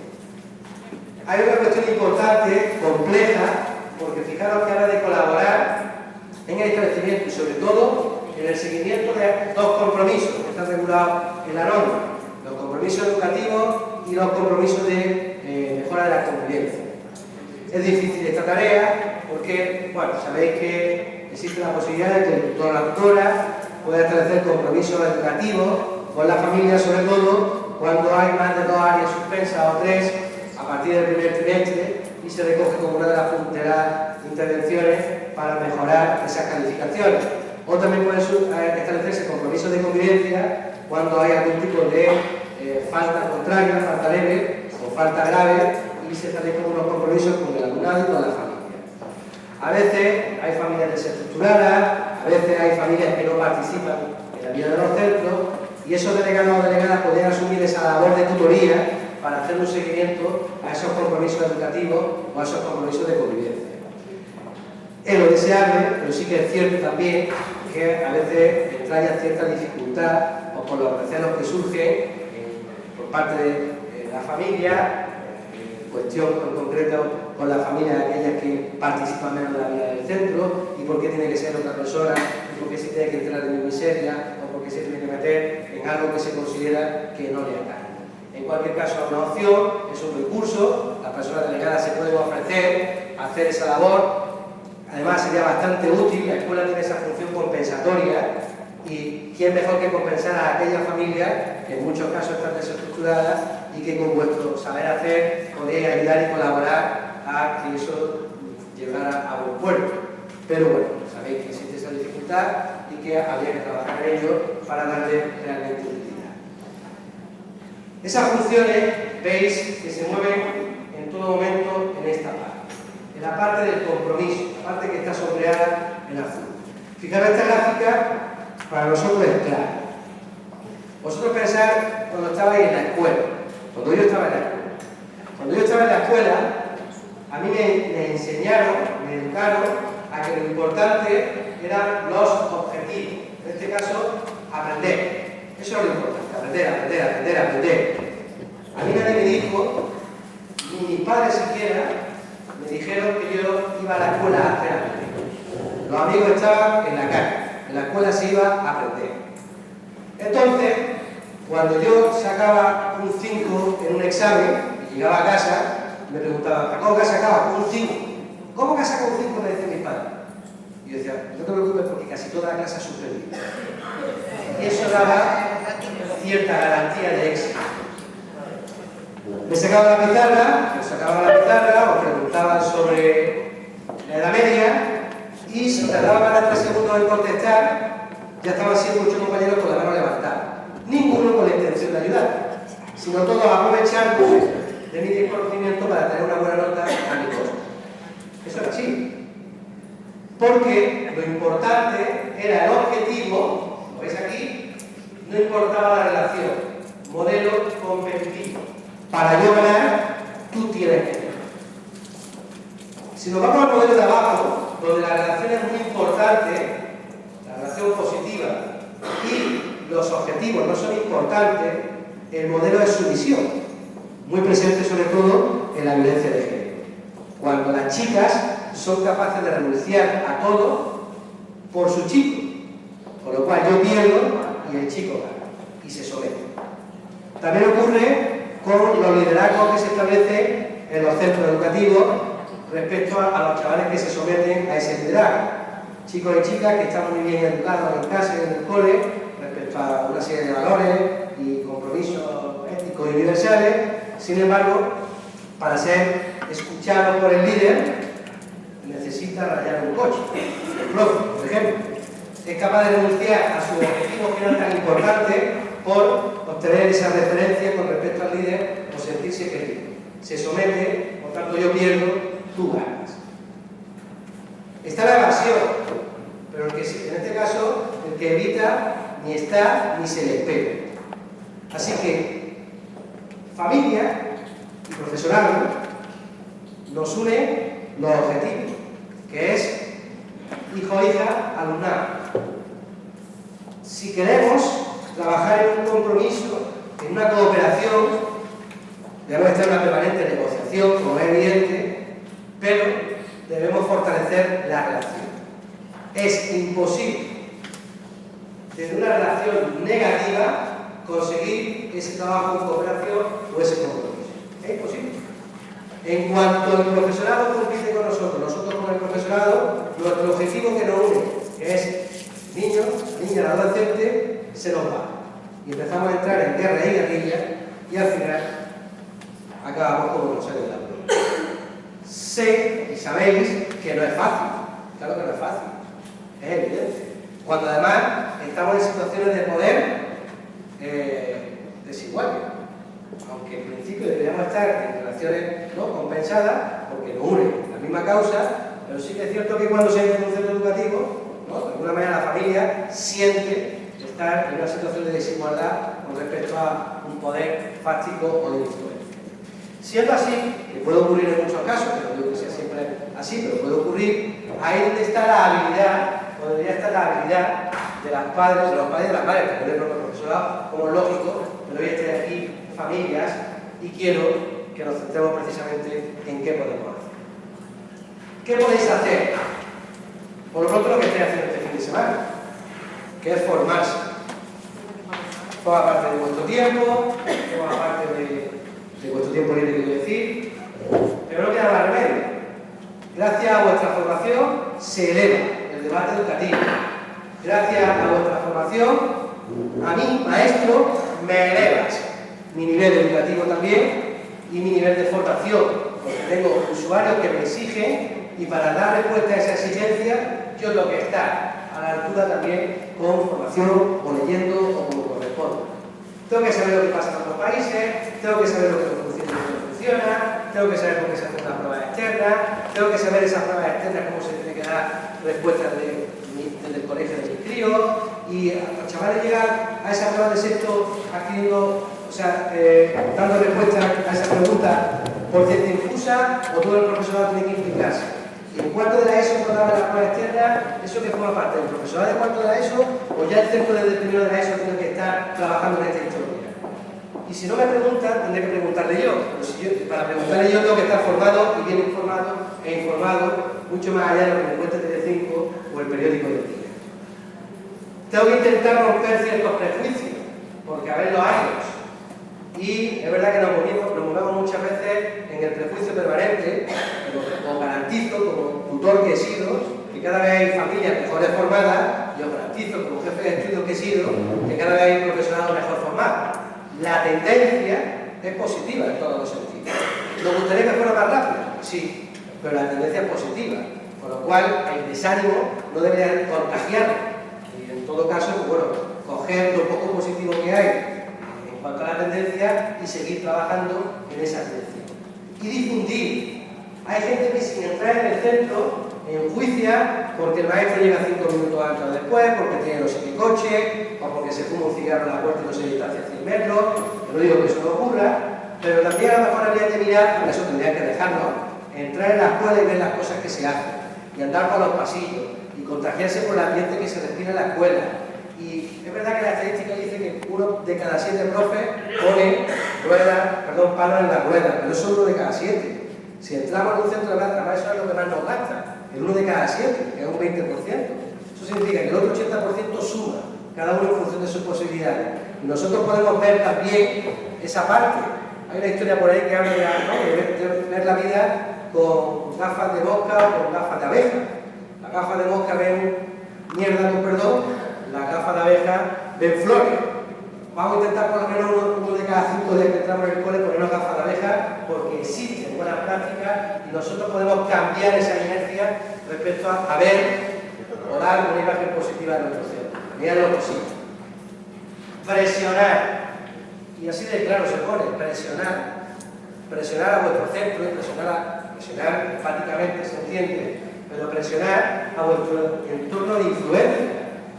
Hay otra cuestión importante, compleja, porque fijaros que habla de colaborar en el establecimiento y sobre todo en el seguimiento de dos compromisos que están regulados en la norma: los compromisos educativos y los compromisos de mejora de la convivencia. Es difícil esta tarea porque, bueno, sabéis que existe la posibilidad de que el tutor o la tutora pueda establecer compromisos educativos con la familia, sobre todo cuando hay más de 2 áreas suspensas o 3 a partir del primer trimestre, y se recoge como una de las intervenciones para mejorar esas calificaciones. O también pueden establecerse compromisos de convivencia cuando hay algún tipo de falta contraria, falta leve o falta grave, y se establecen unos compromisos con el alumnado y con la familia. A veces hay familias desestructuradas, a veces hay familias que no participan en la vida de los centros, y esos delegados o delegadas pueden asumir esa labor de tutoría para hacer un seguimiento a esos compromisos educativos o a esos compromisos de convivencia. Es lo deseable, pero sí que es cierto también que a veces entraña cierta dificultad o por los recelos que surgen por parte de la familia, en cuestión en concreto con la familia de aquellas que participan menos de la vida del centro, y por qué tiene que ser otra persona, y por qué se tiene que entrar en mi miseria, o por qué se tiene que meter en algo que se considera que no le atañe. En cualquier caso, es una opción, es un recurso, las personas delegadas se pueden ofrecer a hacer esa labor. Además, sería bastante útil, la escuela tiene esa función compensatoria, y quién mejor que compensar a aquellas familias que en muchos casos están desestructuradas y que con vuestro saber hacer podéis ayudar y colaborar a que eso llegara a buen puerto. Pero bueno, sabéis que existe esa dificultad y que habría que trabajar en ello para darle realmente utilidad. Esas funciones, veis que se mueven en todo momento en esta parte, en la parte del compromiso, la parte que está sombreada en azul. Fijaros, esta gráfica para nosotros es clara. Vosotros pensáis cuando estabais en la escuela, cuando yo estaba en la escuela. Cuando yo estaba en la escuela, a mí me enseñaron, me educaron a que lo importante eran los objetivos. En este caso, aprender. Eso es lo importante, aprender. A mí nadie me dijo, ni mis padres siquiera, me dijeron que yo iba a la escuela a hacer amigos. Los amigos estaban en la calle, en la escuela se iba a aprender. Entonces, cuando yo sacaba un 5 en un examen y llegaba a casa, me preguntaban, ¿cómo que has sacado un 5? ¿Cómo que has sacado un 5? Me decían mis padres. Y yo decía, no te preocupes porque casi toda la clase ha suspendido. Y eso daba cierta garantía de éxito. Me sacaban la pizarra, os preguntaban sobre la Edad Media, y si tardaban más de 3 segundos en contestar, ya estaban siendo muchos compañeros con la mano levantada. Ninguno con la intención de ayudar, sino todos aprovechando de mi desconocimiento para tener una buena nota a mi costa. Eso era así. Porque lo importante era el objetivo, lo veis aquí, no importaba la relación, modelo competitivo. Para yo ganar, tú tienes que ganar. Si nos vamos al modelo de abajo, donde la relación es muy importante, la relación positiva, y los objetivos no son importantes, el modelo es sumisión, muy presente sobre todo en la violencia de género. Cuando las chicas son capaces de renunciar a todo por su chico, con lo cual yo pierdo y el chico gana. y se someten. También ocurre con los liderazgos que se establecen en los centros educativos respecto a los chavales que se someten a ese liderazgo. Chicos y chicas que están muy bien educados en casa y en el cole respecto a una serie de valores y compromisos éticos y universales. Sin embargo, para ser escuchado por el líder, necesita rayar un coche. El profe, por ejemplo, es capaz de renunciar a sus objetivos que no es tan importante por obtener esa referencia con respecto al líder o sentirse querido. Se somete, por tanto yo pierdo, tú ganas. Está la evasión, pero en este caso el que evita ni está ni se le espera. Así que familia y profesorado nos une los objetivos, que es hijo-hija, alumnado. Si queremos trabajar en un compromiso, en una cooperación, debemos estar en una permanente negociación, como es evidente, pero debemos fortalecer la relación. Es imposible, desde una relación negativa, conseguir ese trabajo en cooperación o ese compromiso. Es imposible. En cuanto el profesorado compite con nosotros, nosotros con el profesorado, nuestro objetivo que nos une, que es niños, niñas, adolescentes, se nos va. Y empezamos a entrar en guerra y guerrilla y al final acabamos como los seres de la luz. Sé y sabéis que no es fácil, claro que no es fácil, es evidente. Cuando además estamos en situaciones de poder desiguales, aunque en principio deberíamos estar en relaciones no compensadas, porque nos une la misma causa, pero sí que es cierto que cuando se entra en un centro educativo, ¿no?, de alguna manera la familia siente estar en una situación de desigualdad con respecto a un poder fáctico o de influencia. Siendo así, que puede ocurrir en muchos casos, que no digo que sea siempre así, pero puede ocurrir, ahí donde está la habilidad, o debería estar la habilidad de los padres y de las madres, que el propio profesorado, como es lógico, pero hoy estoy aquí familias y quiero que nos centremos precisamente en qué podemos hacer. ¿Qué podéis hacer? Por lo pronto lo que estoy haciendo este fin de semana, que es formarse. Forma parte de vuestro tiempo, forma parte de vuestro tiempo libre, quiero decir, pero no queda más remedio. Gracias a vuestra formación se eleva el debate educativo. Gracias a vuestra formación, a mí, maestro, me elevas mi nivel educativo también y mi nivel de formación, porque tengo usuarios que me exigen y para dar respuesta a esa exigencia yo tengo que estar a la altura también con formación o leyendo o como corresponde. Tengo que saber lo que pasa en otros países, tengo que saber lo que funciona y lo que no funciona, tengo que saber por qué se hace una prueba externa, tengo que saber esas pruebas externas, cómo se tiene que dar respuestas desde el colegio de mis críos, y los chavales llegan a esa prueba de sexto adquiriendo, dando respuesta a esa pregunta por cierta infusa, o todo el profesorado tiene que implicarse. Y en cuarto de la ESO, cuando daba la prueba externa, eso que forma parte del profesorado de cuarto de la ESO, o ya el centro de primero de la ESO tiene que estar trabajando en esta historia. Y si no me preguntan, tendré que preguntarle yo. Pero para preguntarle yo tengo que estar formado y bien informado e informado, mucho más allá de lo que me cuenta Telecinco o el periódico del día. Tengo que intentar romper ciertos prejuicios, porque a ver los años. Y es verdad que nos movemos muchas veces en el prejuicio permanente, pero os garantizo, como tutor que he sido, que cada vez hay familias mejores formadas, y os garantizo, como jefe de estudios que he sido, que cada vez hay un profesorado mejor formado. La tendencia es positiva en todos los sentidos. ¿Nos gustaría que fuera más rápido? Sí, pero la tendencia es positiva, con lo cual el desánimo no debería contagiar. Y en todo caso, pues bueno, coger lo poco positivo que hay en cuanto a la tendencia y seguir trabajando en esa tendencia. Y difundir. Hay gente que sin entrar en el centro enjuicia porque el maestro llega 5 minutos antes o después, porque tiene no sé qué coche, o porque se fuma un cigarro en la puerta y no se distancia 100 metros. Yo no digo que eso no ocurra, pero también a lo mejor habría que mirar, por eso tendría que dejarlo, entrar en la escuela y ver las cosas que se hacen, y andar por los pasillos, y contagiarse por el ambiente que se respira en la escuela. Y es verdad que la estadística dice que 1 de cada 7 profes pone palos en la rueda, pero eso es 1 de cada 7. Si entramos en un centro de verdad, además eso es lo que más nos gasta, el 1 de cada 7, que es un 20%. Eso significa que el otro 80% suma, cada uno en función de sus posibilidades. Y nosotros podemos ver también esa parte. Hay una historia por ahí que habla de ver la vida con gafas de mosca o con gafas de abeja. Las gafas de mosca ven mierda, con perdón, las gafas de abeja ven flores. Vamos a intentar por lo menos uno de cada 5 días que entramos en el cole ponernos gafas de abeja porque existen buenas prácticas y nosotros podemos cambiar esa inercia respecto a ver o dar una imagen positiva de nuestro centro. Mirad lo posible. Presionar. Y así de claro se pone, presionar. Presionar a vuestro centro, presionar empáticamente, se entiende, pero presionar a vuestro entorno de influencia.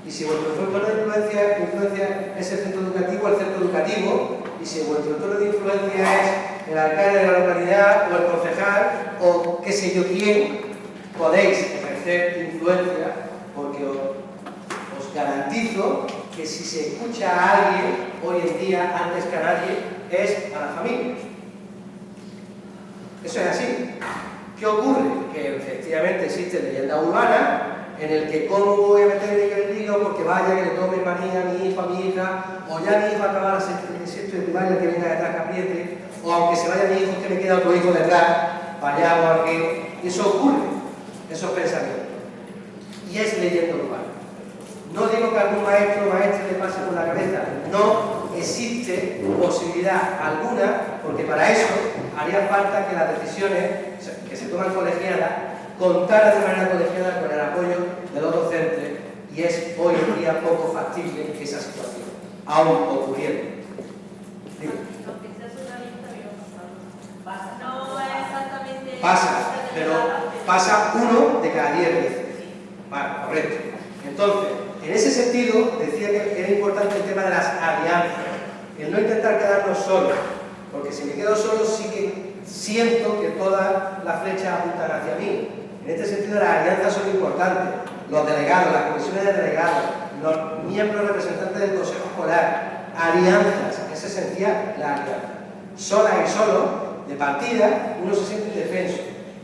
Y si vuestro entorno de influencia es el centro educativo, y si vuestro entorno de influencia es el alcalde de la localidad o el concejal o qué sé yo quién, podéis ejercer influencia porque os garantizo que si se escucha a alguien hoy en día, antes que a nadie, es a la familia. Eso es así. ¿Qué ocurre? Que efectivamente existe leyenda urbana en el que cómo voy a meter en el lío porque vaya que le tome manía a mi hijo, a mi hija, o ya mi hijo acaba la sexto de primaria que venga detrás que apriete, o aunque se vaya mi hijo que me queda otro hijo detrás, vaya o aquel. Eso ocurre, esos pensamientos. Y es leyenda urbana. No digo que a algún maestro o maestra le pase por la cabeza, no existe posibilidad alguna, porque para eso haría falta que las decisiones que se toman colegiadas contaran de manera colegiada con el apoyo de los docentes, y es hoy en día poco factible esa situación, aún ocurriendo. Pasa, pero pasa 1 de cada 10 veces. Vale, correcto. Entonces, en ese sentido, decía que era importante el tema de las alianzas, el no intentar quedarnos solos, porque si me quedo solo sí que siento que todas las flechas apuntan hacia mí. En este sentido, las alianzas son importantes. Los delegados, las comisiones de delegados, los miembros representantes del consejo escolar, alianzas, es esencial la alianza. Sola y solo, de partida, uno se siente indefenso,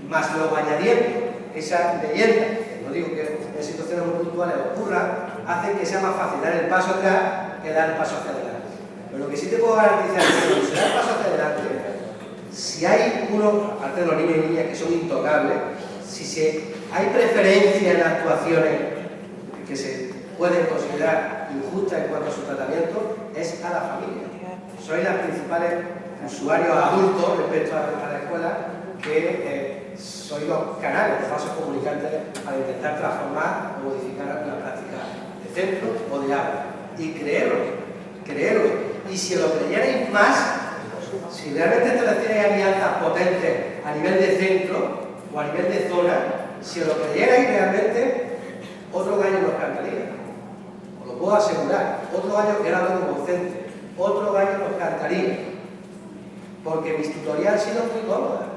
más luego añadiendo esa leyenda, que no digo que en situaciones muy puntuales ocurra, hace que sea más fácil dar el paso atrás que dar el paso hacia adelante. Pero lo que sí te puedo garantizar es que cuando se da el paso hacia adelante, si hay uno, aparte de los niños y niñas que son intocables, si hay preferencia en las actuaciones que se pueden considerar injustas en cuanto a su tratamiento, es a la familia. Sois las principales usuarios adultos respecto a la escuela que sois los canales, los vasos comunicantes para intentar transformar o modificar la práctica de centro o de aula. Y creeros, y si lo creyerais más, si realmente establecierais alianzas potentes a nivel de centro o a nivel de zona, si lo creyerais realmente, otro gallo nos cantaría. Os lo puedo asegurar, otro gallo, era algo como docente, otro gallo nos cantaría. Porque mis tutorías han sido muy cómodas.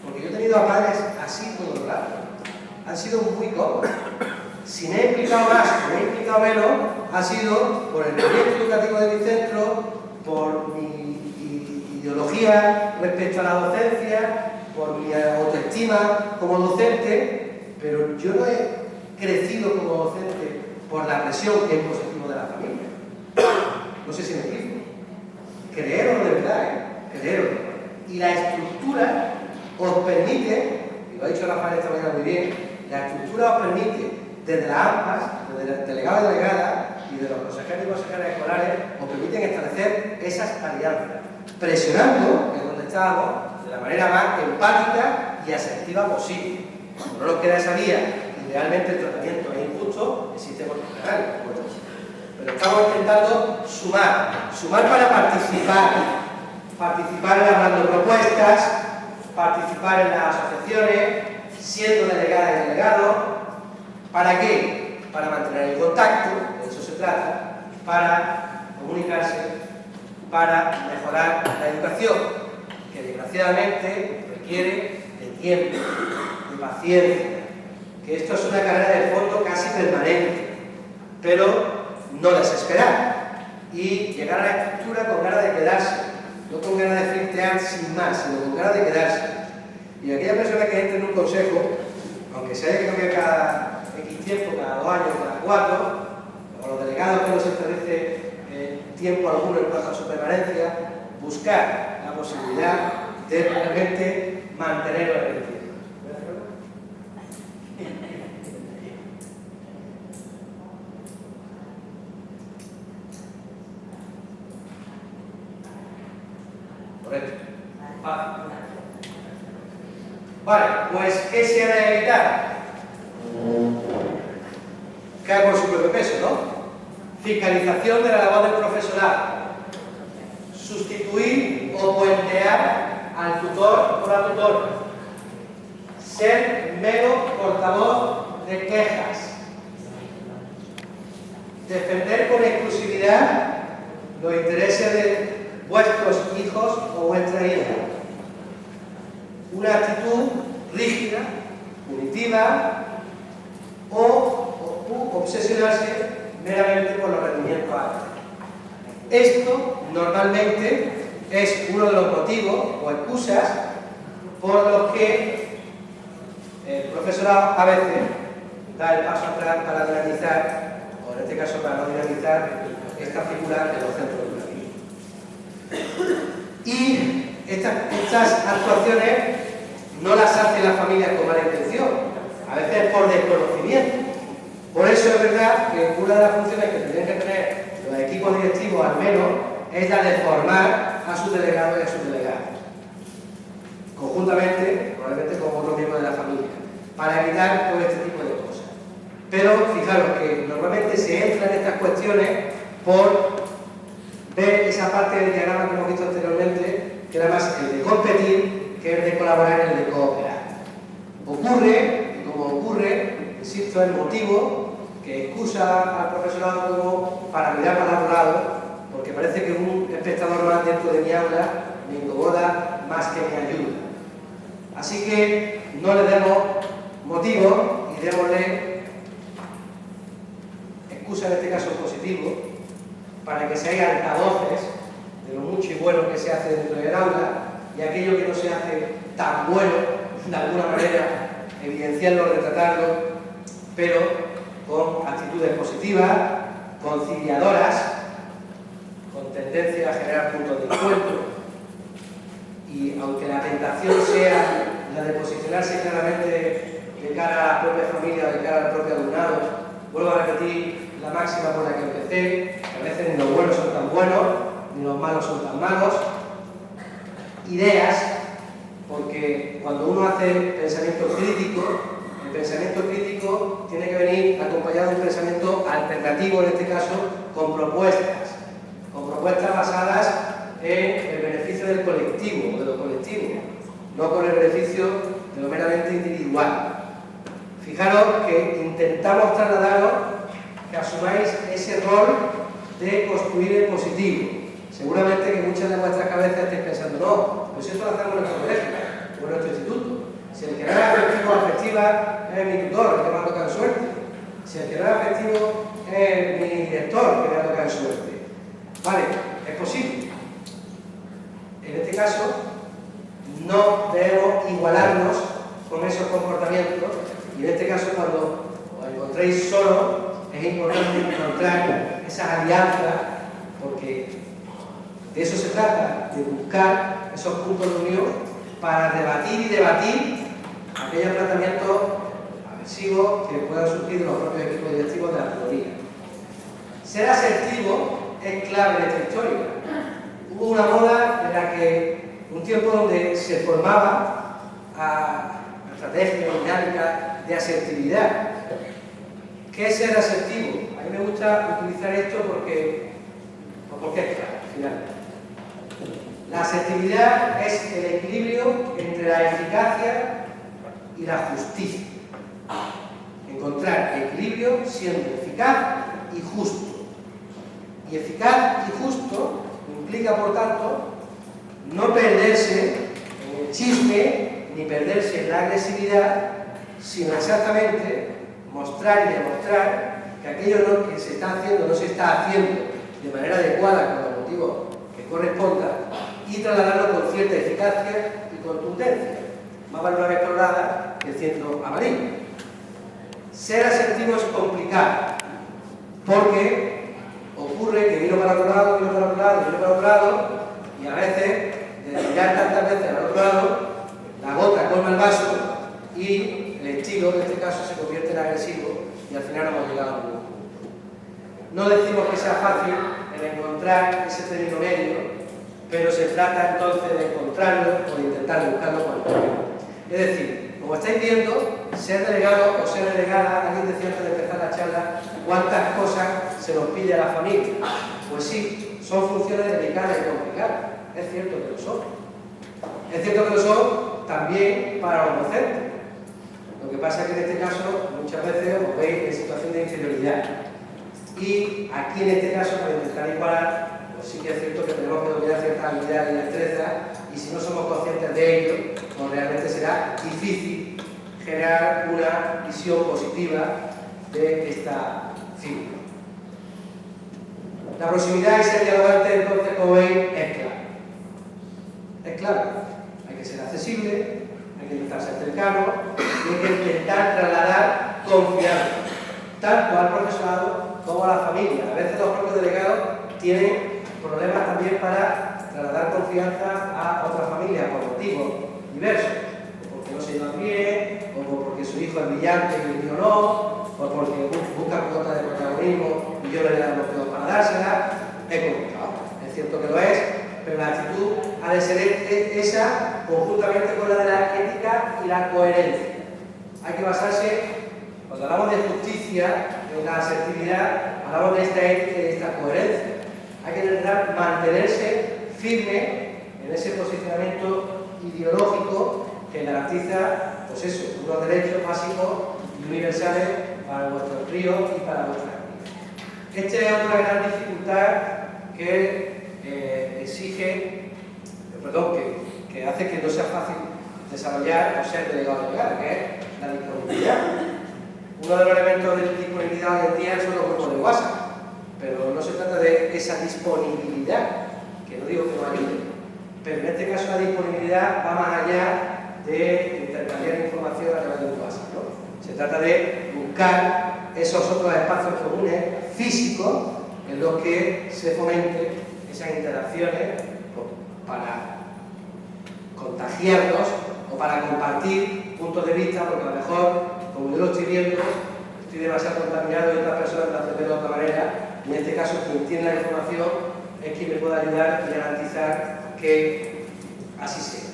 Porque yo he tenido a padres así todo el rato. Han sido muy cómodas. Si me he implicado más o me he implicado menos, ha sido por el proyecto educativo de mi centro, por mi ideología respecto a la docencia, por mi autoestima como docente, pero yo no he crecido como docente por la presión que es positivo de la familia. No sé si me explico. Creerlo de verdad, creerlo. Y la estructura os permite, y lo ha dicho Rafael esta mañana muy bien, la estructura os permite, desde las AMPAs, desde el delegado y delegada, y de los consejeros y consejeras escolares, os permiten establecer esas alianzas, presionando, que es donde estábamos, de la manera más empática y asertiva posible. Cuando no nos queda esa vía y realmente el tratamiento es injusto, existe por lo general, pero estamos intentando sumar para participar elaborando propuestas, participar en las asociaciones, siendo delegada y delegado. ¿Para qué? Para mantener el contacto, de eso se trata, para comunicarse, para mejorar la educación, que desgraciadamente requiere de tiempo, de paciencia, que esto es una carrera de fondo casi permanente, pero no desesperar y llegar a la estructura con ganas de quedarse, no con ganas de flirtear sin más, sino con ganas de quedarse. Y aquella persona que entre en un consejo, aunque se haya que cambiar cada X tiempo, cada 2 años, cada 4, o los delegados que nos establece tiempo alguno en cuanto a su permanencia, buscar la posibilidad de realmente mantenerlo en el tiempo. Correcto. Vale, pues ¿qué se ha de evitar? Cae por su propio peso, ¿no? Fiscalización de la labor del profesorado. Sustituir o puentear al tutor o la tutora. Ser mero portavoz de quejas. Defender con exclusividad los intereses de vuestros hijos o vuestras hijas. Una actitud rígida, punitiva o obsesionarse meramente por los rendimientos altos. Esto normalmente es uno de los motivos o excusas por los que el profesorado a veces da el paso atrás para dinamizar, o en este caso para no dinamizar, esta figura de los centros educativos. Y estas actuaciones no las hace la familia con mala intención, a veces por desconocimiento. Por eso es verdad que una de las funciones que tienen que tener los equipos directivos al menos es la de formar a sus delegados y a sus delegadas, conjuntamente, probablemente con otros miembros de la familia, para evitar todo este tipo de cosas. Pero fijaros que normalmente se entra en estas cuestiones por ver esa parte del diagrama que hemos visto anteriormente, que era más el de competir que el de colaborar y el de cooperar. Ocurre, y como ocurre, insisto, el motivo que excusa al profesorado como para mirar para otro lado, porque parece que un espectador más dentro de mi aula me incomoda más que me ayuda. Así que no le demos motivo y démosle excusa, en este caso positivo, para que seáis altavoces de lo mucho y bueno que se hace dentro del aula, y aquello que no se hace tan bueno, de alguna manera, evidenciarlo, retratarlo, pero con actitudes positivas, conciliadoras, con tendencia a generar puntos de encuentro. Y aunque la tentación sea la de posicionarse claramente de cara a la propia familia o de cara al propio alumnado, vuelvo a repetir la máxima por la que empecé, que a veces ni los buenos son tan buenos, ni los malos son tan malos. Ideas, porque cuando uno hace pensamiento crítico, el pensamiento crítico tiene que venir acompañado de un pensamiento alternativo, en este caso, con propuestas basadas en el beneficio del colectivo, de lo colectivo, no con el beneficio de lo meramente individual. Fijaros que intentamos trasladaros que asumáis ese rol de construir el positivo. Seguramente que muchas de vuestras cabezas estéis pensando, no, pues eso lo hacemos en nuestro colegio o en nuestro instituto. Si el que no es afectivo o afectiva es mi tutor, que me ha tocado suerte. Si el que no es afectivo es mi director, que me ha tocado suerte. Vale, es posible. En este caso, no debemos igualarnos con esos comportamientos, y en este caso, cuando os encontréis solos, es importante encontrar esas alianzas, porque de eso se trata, de buscar esos puntos de unión para debatir y debatir aquellos planteamientos aversivos que puedan surgir de los propios equipos directivos de la teoría. Ser asertivo es clave en esta historia. Hubo una moda en la que, un tiempo donde se formaba a estrategia, dinámica de asertividad. ¿Qué es ser asertivo? A mí me gusta utilizar esto porque es claro, al final. La asertividad es el equilibrio entre la eficacia y la justicia. Encontrar equilibrio siendo eficaz y justo. Y eficaz y justo implica, por tanto, no perderse en el chisme ni perderse en la agresividad, sino exactamente mostrar y demostrar que aquello que se está haciendo no se está haciendo de manera adecuada con los motivos que correspondan, y trasladarlo con cierta eficacia y contundencia. Más vale una vez colorada que el ciento amarillo. Ser asertivo es complicado, porque ocurre ocurre que vino para otro lado, vino para otro lado, vino para otro lado, y a veces, de mirar tantas veces al otro lado, la gota colma el vaso y el estilo, en este caso, se convierte en agresivo y al final no hemos llegado a ningún punto. No decimos que sea fácil el encontrar ese término medio, pero se trata entonces de encontrarlo o de intentar buscarlo por el camino. Es decir, como estáis viendo, ser delegado o ser delegada, alguien decía antes de empezar la charla, cuántas cosas se nos pide a la familia. Pues sí, son funciones delicadas y complicadas, es cierto que lo son. Es cierto que lo son también para los docentes. Lo que pasa es que en este caso muchas veces os veis en situación de inferioridad. Y aquí en este caso, para intentar igualar, pues sí que es cierto que tenemos que dominar ciertas habilidades y destrezas, y si no somos conscientes de ello, pues realmente será difícil generar una visión positiva de esta figura. La proximidad y ser dialogante, entonces, como veis, es clave. Es clave. Hay que ser accesible, hay que intentar ser cercano y hay que intentar trasladar confianza, tanto al profesorado como a la familia. A veces los propios delegados tienen problemas también para trasladar confianza a otras familias por motivos diversos, o porque no se llevan bien, o porque su hijo es brillante y el mío no, o porque buscan cuota de protagonismo y yo le doy los motivos para dársela. Es complicado, es cierto que lo es, pero la actitud ha de ser esa conjuntamente con la de la ética y la coherencia. Hay que basarse, cuando hablamos de justicia, de la asertividad, hablamos de esta ética y de esta coherencia. Hay que intentar mantenerse firme en ese posicionamiento ideológico que garantiza, pues eso, unos derechos básicos y universales para vuestros ríos y para vuestras vidas. Esta es otra gran dificultad que que hace que no sea fácil desarrollar o ser delegado legal, que es la disponibilidad. Uno de los elementos de disponibilidad hoy en día son los grupos de WhatsApp, pero no se trata de esa disponibilidad, que no digo que no ayude, pero en este caso la disponibilidad va más allá de intercambiar información a través de un WhatsApp, ¿no? Se trata de buscar esos otros espacios comunes físicos en los que se fomente esas interacciones para contagiarnos o para compartir puntos de vista, porque a lo mejor, como yo lo estoy viendo, estoy demasiado contaminado y otras personas lo hacen de otra manera, y en este caso quien tiene la información es quien me puede ayudar y garantizar que así sea.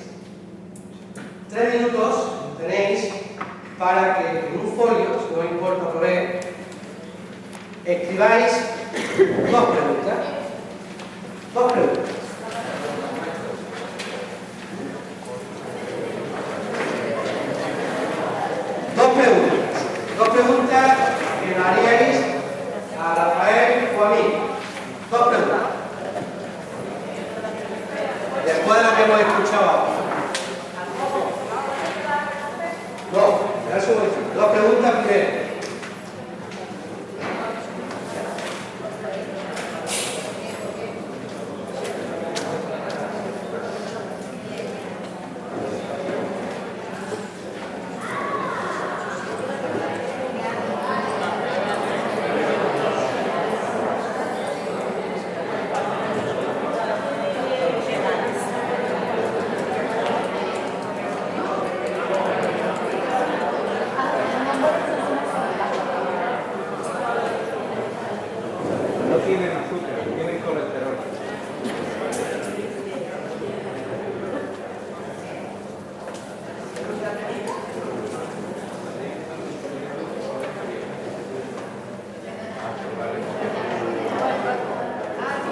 3 minutos tenéis para que en un folio, si no importa por ver, escribáis 2 preguntas. 2 preguntas. Dos preguntas que me haríais a Rafael o a mí. 2 preguntas. Después de lo que hemos escuchado ahora. No, eso voy a decir. 2 preguntas primero.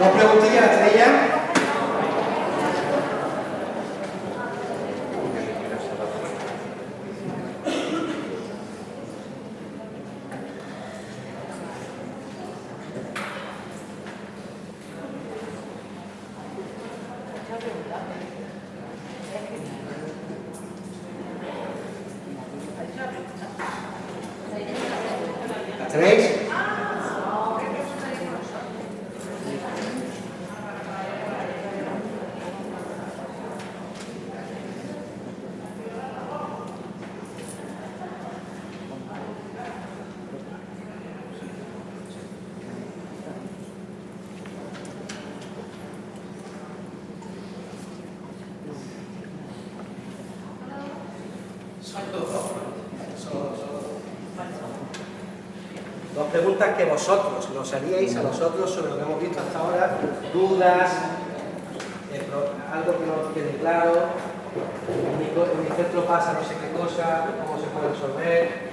Dos preguntillas, ¿las tenéis ya? ¿Las tenéis? preguntas que vosotros nos haríais a nosotros sobre lo que hemos visto hasta ahora, dudas, algo que no quede claro, en mi centro pasa no sé qué cosa, cómo se puede resolver.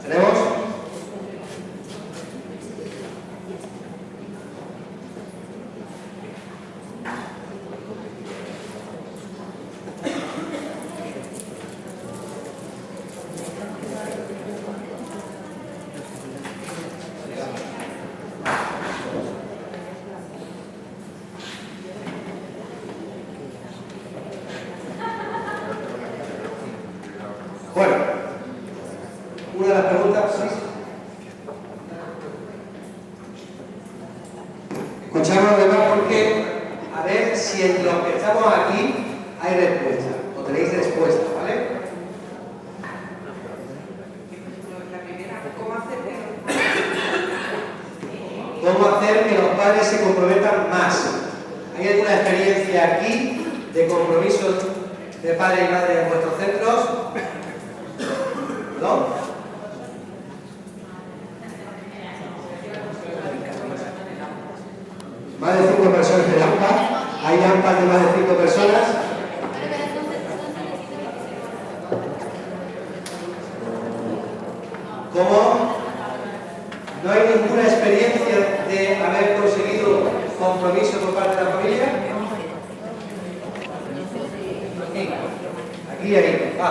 ¿Tenemos? Bueno, una de las preguntas, ¿sí? Escuchamos además porque, a ver si en los que estamos aquí hay respuesta, o tenéis respuesta, ¿vale? ¿Cómo hacer que los padres se comprometan más? ¿Hay alguna experiencia aquí de compromiso de padre y madre en vuestros centros? ¿No? Más de 5 personas de AMPA. ¿Hay AMPA de más de 5 personas? ¿Cómo? ¿No hay ninguna experiencia de haber conseguido compromiso por parte de la familia? Aquí, ahí. Va.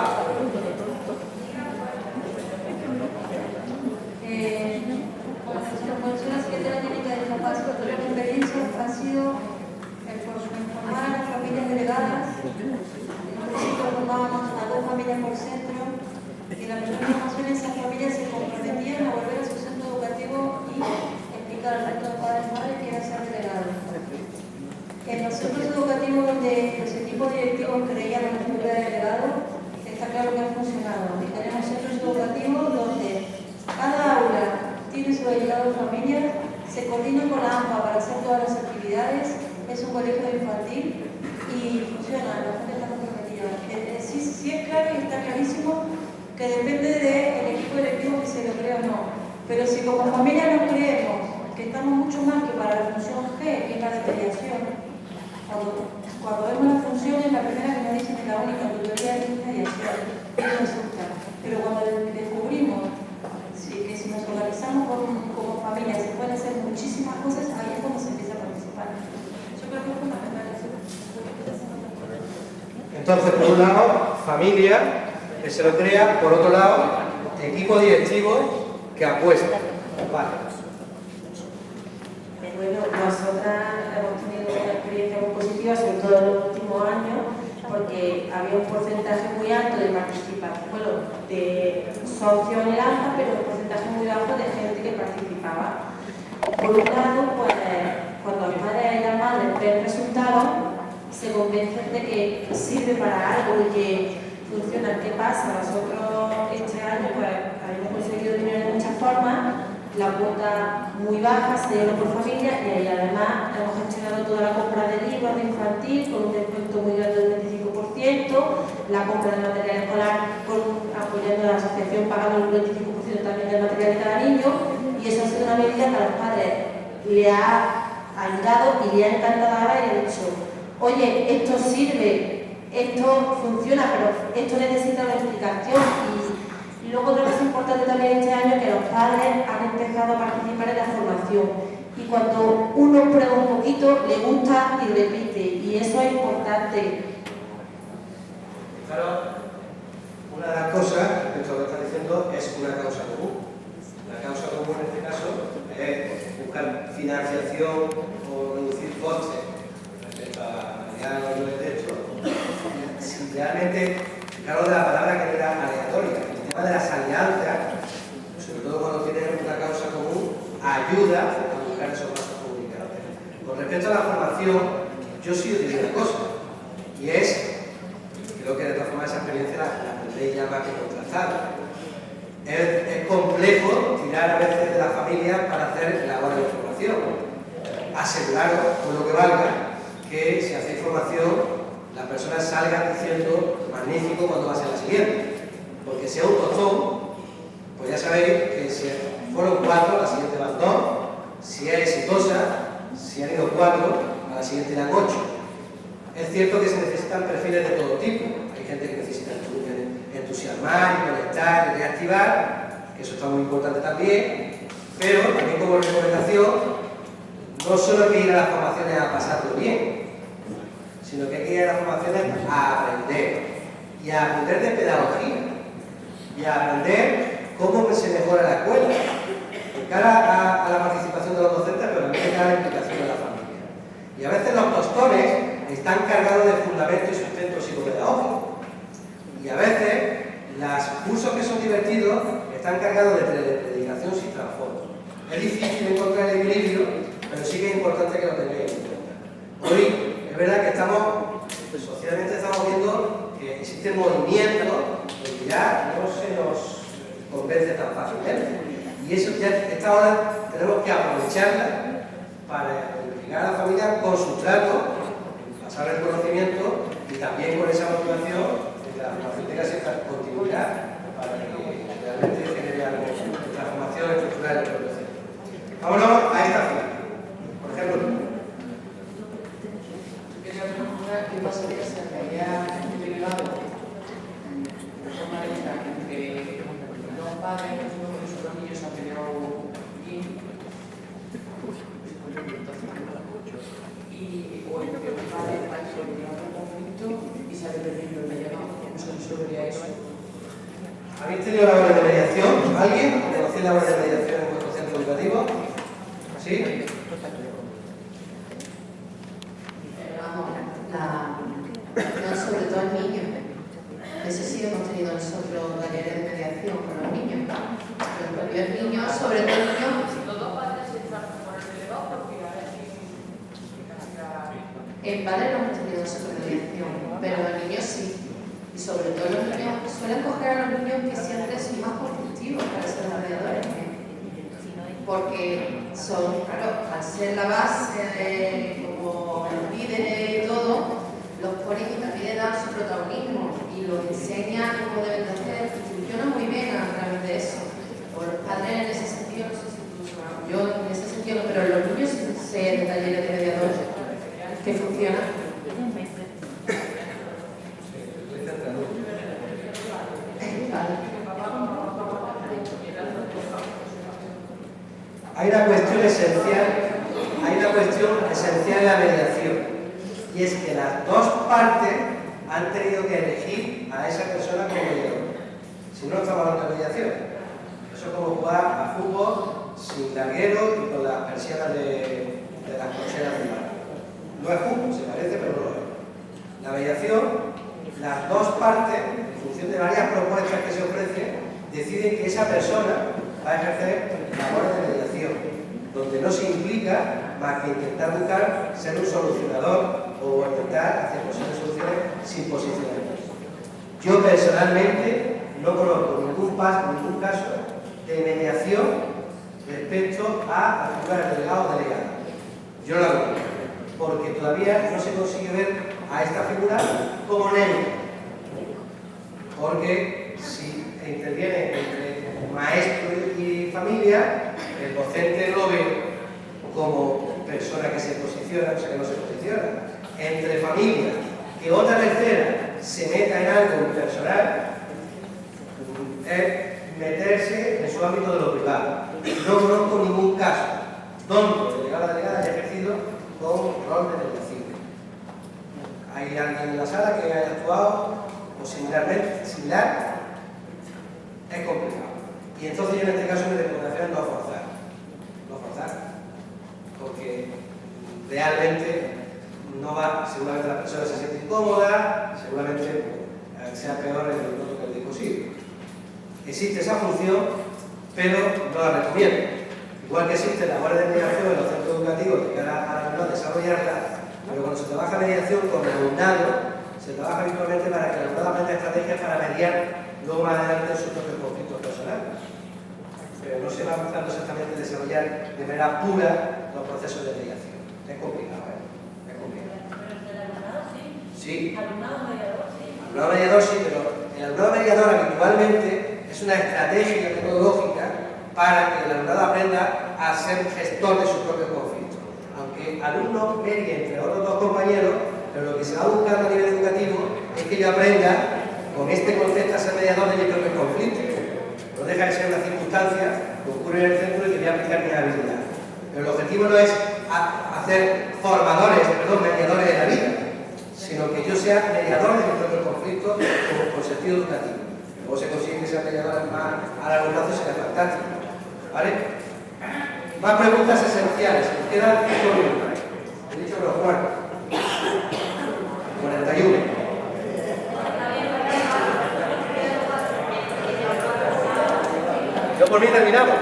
Ha sido por informar a las familias delegadas. Nosotros formábamos a 2 familias por centro y la primera información esas familias se comprometían a volver a su centro educativo y explicar al resto de padres y madres que iban a ser delegados. En los centros educativos donde los equipos directivos creían en la figura de delegado, está claro que ha funcionado. Y tenemos centros educativos donde cada aula tiene su delegado de familias, se coordina con la AMPA para hacer todas las actividades, es un colegio infantil y funciona, la gente está comprometida. Sí es claro y está clarísimo que depende del equipo directivo que se lo cree o no. Pero si como familia no creemos que estamos mucho más que para la función G, que es la de mediación, cuando vemos la función es la primera que nos dicen que la única tutoría es mediación, eso resulta. Pero cuando descubrimos que si nos organizamos como familia se pueden hacer muchísimas cosas, ahí es cuando se empieza a participar. Yo creo que es fundamental eso. Entonces, por un lado, familia, que se lo crea; por otro lado, equipo directivo que apuesta. Vale. Bueno, nosotras hemos tenido una experiencia muy positiva, sobre todo en los últimos años, porque había un porcentaje muy alto de participación, bueno, de socios en el AMPA, pero un porcentaje muy alto de gente que participaba. Por un lado, pues, cuando los padres y las madres ven resultados, se convencen de que sirve para algo y que funciona. ¿Qué pasa? Nosotros este año pues, habíamos conseguido dinero de muchas formas, la cuota muy baja, 6 euros por familia, y además hemos gestionado toda la compra de libros de infantil con un descuento muy grande del 25%, la compra de material escolar apoyando a la asociación pagando el 25% también del material de cada niño, y eso ha sido una medida que a los padres le ha ayudado y le ha encantado ahora y ha dicho, oye, esto sirve, esto funciona, pero esto necesita una explicación. Y luego otra cosa importante también este año es que los padres han empezado a participar en la formación, y cuando uno prueba un poquito le gusta y repite, y eso es importante. Claro, una de las cosas que esto que está diciendo es una causa común. La causa común en este caso es buscar financiación o reducir costes respecto a ya los niveles de texto. Si realmente, fijaros de la palabra que era aleatoria, el tema de las alianzas, sobre todo cuando tienes una causa común, ayuda a buscar esos vasos comunicados. Con respecto a la formación, yo sí os diría una cosa, y es, creo que de todas formas esa experiencia la tendréis ya más que contrastada. Es complejo tirar a veces de la familia para hacer labores de formación. Aseguraros, por lo que valga, que si hacéis formación, las personas salgan diciendo magnífico cuando va a ser la siguiente. Porque si es un tostón, pues ya sabéis que si fueron 4, la siguiente van 2. Si es exitosa, si han ido 4, a la siguiente irán 8. Es cierto que se necesitan perfiles de todo tipo. Hay gente que necesita entusiasmar, y conectar y reactivar, que eso está muy importante también, pero también como recomendación, no solo hay que ir a las formaciones a pasarlo bien, sino que hay que ir a las formaciones a aprender, y a aprender de pedagogía, y a aprender cómo se mejora la escuela, de cara a la participación de los docentes, pero también de cara a la implicación de la familia. Y a veces los postores están cargados de fundamento y sustento psicopedagógico. Y a veces los cursos que son divertidos están cargados de predicación sin trasfondo. Es difícil encontrar el equilibrio, pero sí que es importante que lo tengáis en cuenta. Hoy es verdad que socialmente estamos viendo que existen movimientos que ya no se nos convence tan fácilmente. Y eso ya, esta hora tenemos que aprovecharla para implicar a la familia con su trato, pasar el conocimiento y también con esa motivación de que la formación tenga cierta continuidad para que realmente genere algo de transformación estructural del propio centro. Vámonos a esta fila. Por ejemplo, ¿qué pasaría si había privado de forma directa que los padres de sus niños han tenido bien y o el que un padre ha solucionado un conflicto y se ha detenido el mediador? ¿Cómo se resolvería eso? ¿habéis tenido labores de mediación? ¿Alguien? ¿Conocéis labores de mediación en vuestro centro educativo? ¿Sí? Sobre todo en niños. Eso sí hemos tenido nosotros talleres de mediación con los niños. Pero los niños, sobre todo niños. Los padres se están por el elevado porque a ver si En padres no hemos tenido nosotros mediación, pero los niños sí. Y sobre todo los niños suelen coger a los niños que siempre son más constructivos para ser mediadores. Porque son, claro, al ser la base, como los líderes y todo, los ponen y también le dan su protagonismo y los enseñan cómo deben de hacer, funciona muy bien a través de eso. O los padres en ese sentido, no sé si funcionan, yo en ese sentido, pero los niños sé de talleres de mediadores que funcionan. Hay una cuestión esencial en la mediación. Y es que las dos partes han tenido que elegir a esa persona como mediador. Si no, estamos hablando de mediación. Eso es como jugar a fútbol sin larguero y con las persianas de las cocheras del mar. No es fútbol, se parece, pero no lo es. La mediación, las dos partes, en función de varias propuestas que se ofrecen, deciden que esa persona va a ejercer labores de mediación, donde no se implica más que intentar buscar ser un solucionador o intentar hacer posibles soluciones sin posicionamiento. Yo personalmente no conozco ningún caso de mediación respecto a la figura del delegado o delegada. Yo lo hago, porque todavía no se consigue ver a esta figura como neutra. Porque si interviene entre maestro y familia, el docente lo ve como persona que se posiciona, o sea que no se posiciona. Entre familia, que otra tercera se meta en algo personal, es meterse en su ámbito de lo privado. No conozco ningún caso donde el delegado o la delegada haya ejercido con rol de delegación. ¿Hay alguien en la sala que haya actuado o similar? Es complicado. Y entonces yo en este caso mi recomendación es no forzar. No forzar. Porque realmente no va, seguramente la persona se siente incómoda, seguramente sea peor el minuto que el día posible. Existe esa función, pero no la recomiendo. Igual que existe la labor de mediación en los centros educativos de cara a desarrollarla, pero cuando se trabaja mediación con el alumnado, se trabaja habitualmente para que el alumnado aprenda estrategias para mediar luego más adelante sus propios conflictos personales. Pero no se va buscando exactamente desarrollar de manera pura los procesos de mediación. Es complicado, ¿eh? Es complicado. Pero el alumnado sí. Sí. Alumnado mediador sí. Alumnado mediador sí, pero el alumnado mediador habitualmente es una estrategia metodológica para que el alumnado aprenda a ser gestor de sus propios conflictos. Aunque alumno medie entre otros dos compañeros, pero lo que se va buscando a nivel educativo es que yo aprenda con este concepto a ser mediador de mis propios conflictos. No deja de ser una circunstancia que ocurre en el centro y que voy a aplicar mi habilidad. Pero el objetivo no es hacer mediadores de la vida, sino que yo sea mediador de mis propios conflictos con sentido educativo. Luego se consigue que sea mediador más a largo plazo, será fantástico. ¿Vale? Más preguntas esenciales. Nos quedan 5 minutos. He dicho que los 41. Yo por mí terminamos.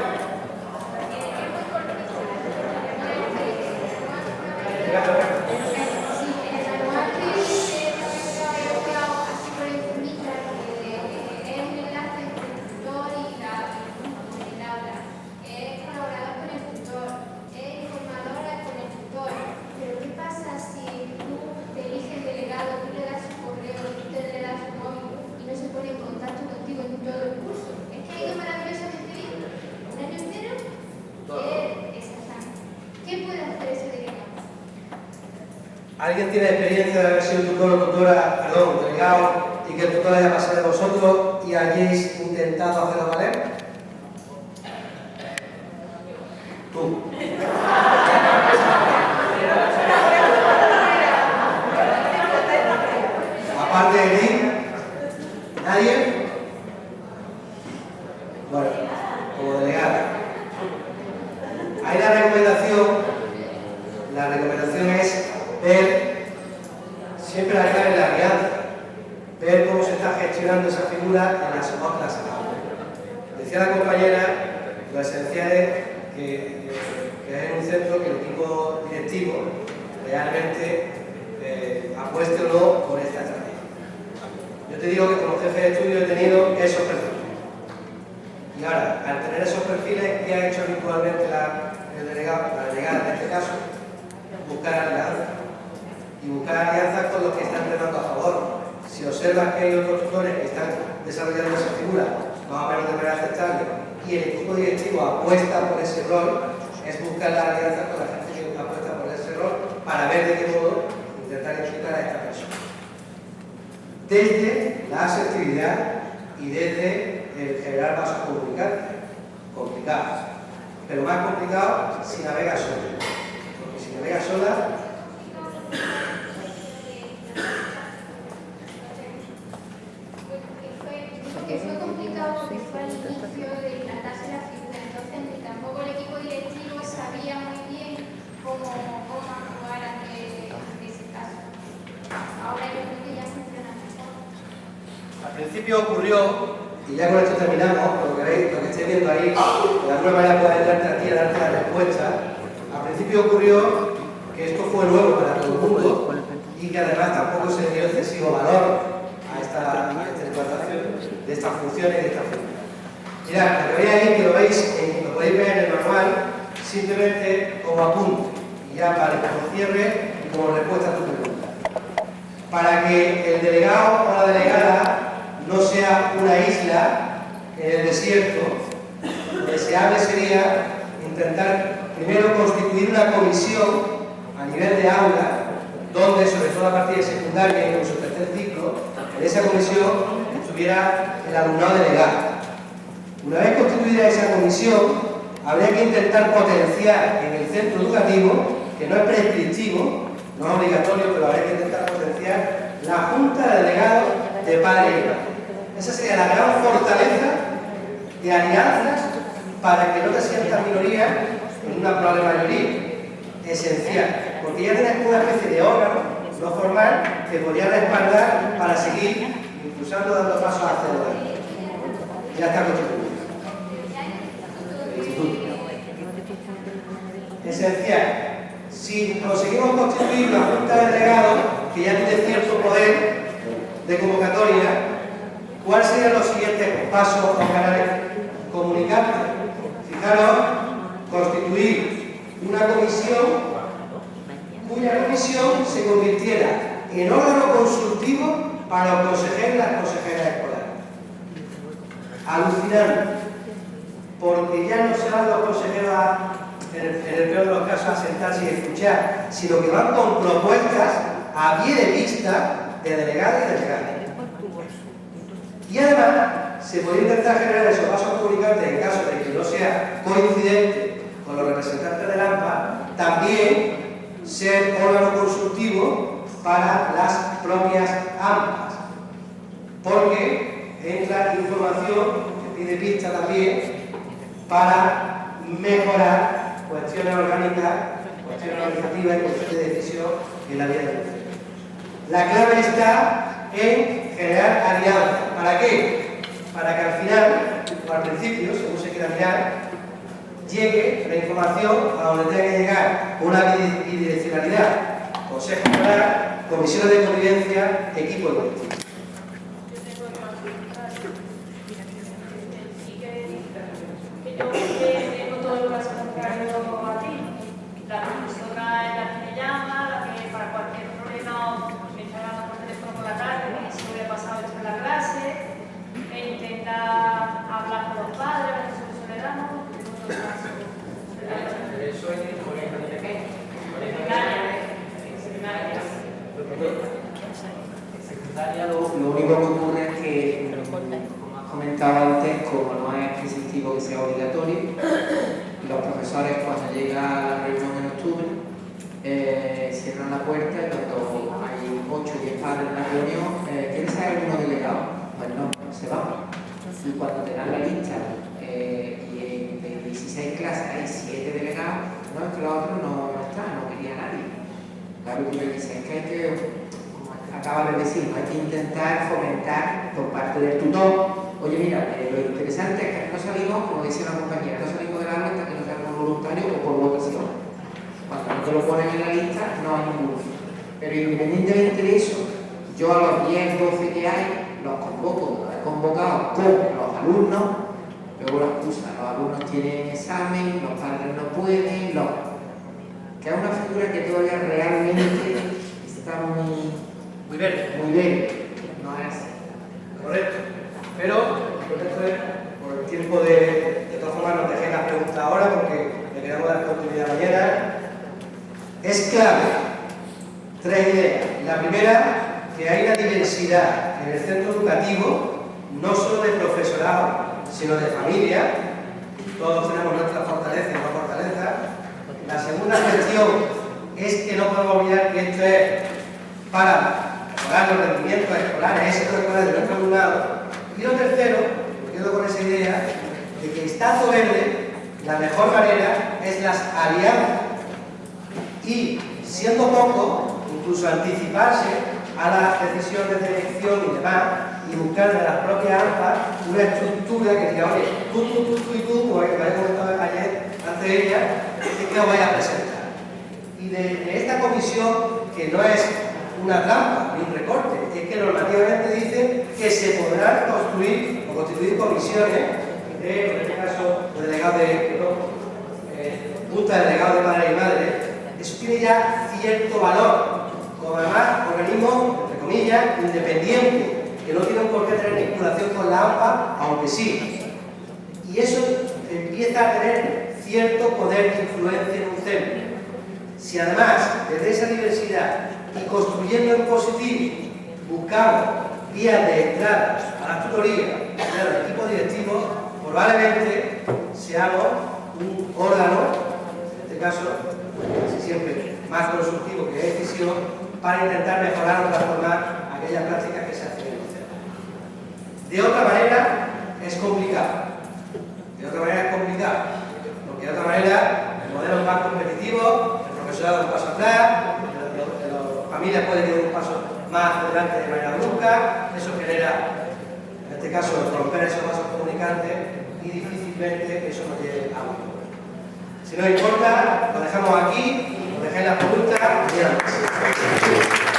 ¿Alguien tiene experiencia de haber sido tutor o tutora, delegado, y que el tutor haya pasado de vosotros y hayáis intentado hacerlo valer? Tú. Aparte de ti, ¿nadie? Bueno, como delegada. Hay la recomendación es ver, siempre acá en la alianza, ver cómo se está gestionando esa figura en las otras aulas. Decía la compañera, lo esencial es que es un centro que el equipo directivo realmente apueste o no por esta estrategia. Yo te digo que como jefe de estudio he tenido esos perfiles. Y ahora, al tener esos perfiles, ¿qué ha hecho habitualmente la delegada en este caso? Buscar alianzas. Y buscar alianzas con los que están remando a favor. Si observas que hay otros tutores que están desarrollando esa figura más o menos de manera aceptable y el equipo directivo apuesta por ese rol, es buscar la alianza con la gente que apuesta por ese rol para ver de qué modo intentar implicar a esta persona. Desde la asertividad y desde el generar vasos complicados. Pero más complicado si navega sola. Porque si navega sola, que fue complicado porque fue al inicio de implantarse la figura, entonces tampoco el equipo directivo sabía muy bien cómo actuar ante ese caso. Ahora yo creo que ya funciona mejor. Al principio ocurrió, y ya con esto terminamos, por lo que veis, lo que estáis viendo ahí, de alguna manera puede darte a ti a darte la respuesta. Al principio ocurrió que esto fue nuevo para todo el mundo y que además tampoco se le dio excesivo valor a esta implantación de estas funciones y de estas figuras. Mirad, lo que veis ahí, que lo veis en podéis ver en el manual, simplemente como apunte, y ya para como cierre y como respuesta a tu pregunta. Para que el delegado o la delegada no sea una isla en el desierto, lo deseable sería intentar primero constituir una comisión a nivel de aula, donde sobre todo a partir de secundaria y incluso tercer ciclo, en esa comisión estuviera el alumnado delegado. Una vez constituida esa comisión, habría que intentar potenciar en el centro educativo, que no es prescriptivo, no es obligatorio, pero habría que intentar potenciar la junta de delegados de padres y madres. Esa sería la gran fortaleza de alianzas para que no te sientas minoría en una probable mayoría. Esencial, porque ya tienes una especie de órgano no formal que podría respaldar para seguir impulsando, dando pasos hacia adelante. Ya está constituido. Esencial. Si conseguimos constituir una junta de delegados que ya tiene cierto poder de convocatoria, ¿cuáles serían los siguientes pasos o canales? Comunicarte. Fijaros, constituir una comisión cuya comisión se convirtiera en órgano consultivo para los consejeros y las consejeras escolares. Alucinante, porque ya no se van los consejeros en el peor de los casos a sentarse y escuchar, sino que van con propuestas a pie de vista de delegados y delegadas. Y además, se podría intentar generar esos pasos comunicantes en caso de que no sea coincidente con los representantes del AMPA, también ser órgano consultivo para las propias AMPAs, porque entra información que pide pista también para mejorar cuestiones orgánicas, cuestiones organizativas y cuestiones de decisión en la vida del centro. La clave está en generar alianzas. ¿Para qué? Para que al final, o al principio, según se quiera mirar, llegue la información a donde tenga que llegar con una bidireccionalidad, consejo escolar, comisiones de convivencia, equipo directivo. Yo tengo todo el caso contrario a ti. La profesora es la que me llama, la que para cualquier problema me está hablando por teléfono por la tarde, me dice que ha pasado esto en la clase, e intenta hablar con los padres, a ver qué solución le damos. Eso es el colegio de pequeño. En secundaria lo único que ocurre es que, como has comentado antes, como no es prescriptivo que sea obligatorio, los profesores cuando llega la reunión en octubre cierran la puerta y cuando hay 8 o 10 padres en la reunión, ¿quiere ser alguno delegado? Pues no, se va. Y cuando te dan la lista y en 16 clases hay 7 delegados, no, es que los otros no están, no quería nadie. Claro que me dicen que hay que, como acaba de decir, hay que intentar fomentar por parte del tutor. Oye, mira, lo interesante es que no salimos, como decía una compañera, no salimos de la aula hasta que no seamos voluntarios o por votación. Cuando no te lo ponen en la lista, no hay ninguno. Pero independientemente de eso, yo a los 10, 12 que hay, los convoco, los he convocado con los alumnos, luego la excusa, los alumnos tienen examen, los padres no pueden, que es una figura que todavía realmente está muy verde, no es así. Correcto. Pero, por el tiempo de todas formas, nos dejéis las preguntas ahora porque le queremos dar continuidad mañana. Es clave 3 ideas. La primera, que hay una diversidad en el centro educativo, no solo de profesorado, sino de familia. Todos tenemos nuestras fortalezas y no fortalezas. La segunda cuestión es que no podemos olvidar que esto es para mejorar los rendimientos escolares, éxitos escolares de nuestro alumnado. Y lo tercero, me quedo con esa idea de que Vistazo Verde, la mejor manera es las alianzas. Y, siendo poco, incluso anticiparse a las decisiones de elección y demás, y buscar de las propias AMPAs una estructura que diga, oye, tú y tú, como había comentado ayer, antes de ella, ¿qué os vais a presentar? Y de esta comisión, que no es una trampa ni un recorte, es que normativamente dice que se podrán construir o constituir comisiones comité, en este caso, de delegado de junta de delegados de padres y madres, eso tiene ya cierto valor, como además organismo, entre comillas, independiente, que no tienen por qué tener vinculación con la AMPA, aunque sí. Y eso empieza a tener cierto poder de influencia en un centro. Si además, desde esa diversidad y construyendo en positivo, buscamos vías de entrada a las tutorías y a los equipos directivos, probablemente seamos un órgano, en este caso, siempre más constructivo que decisión, para intentar mejorar o transformar aquellas prácticas que se hacen en los centros. De otra manera, es complicado. Porque de otra manera, el modelo es más competitivo, el profesorado un paso atrás, las familias pueden ir un paso más adelante de manera brusca, eso genera, en este caso, romper esos vasos comunicantes y difícilmente eso nos lleve a un. Si no importa, lo dejamos aquí, lo dejé en la pregunta y ya.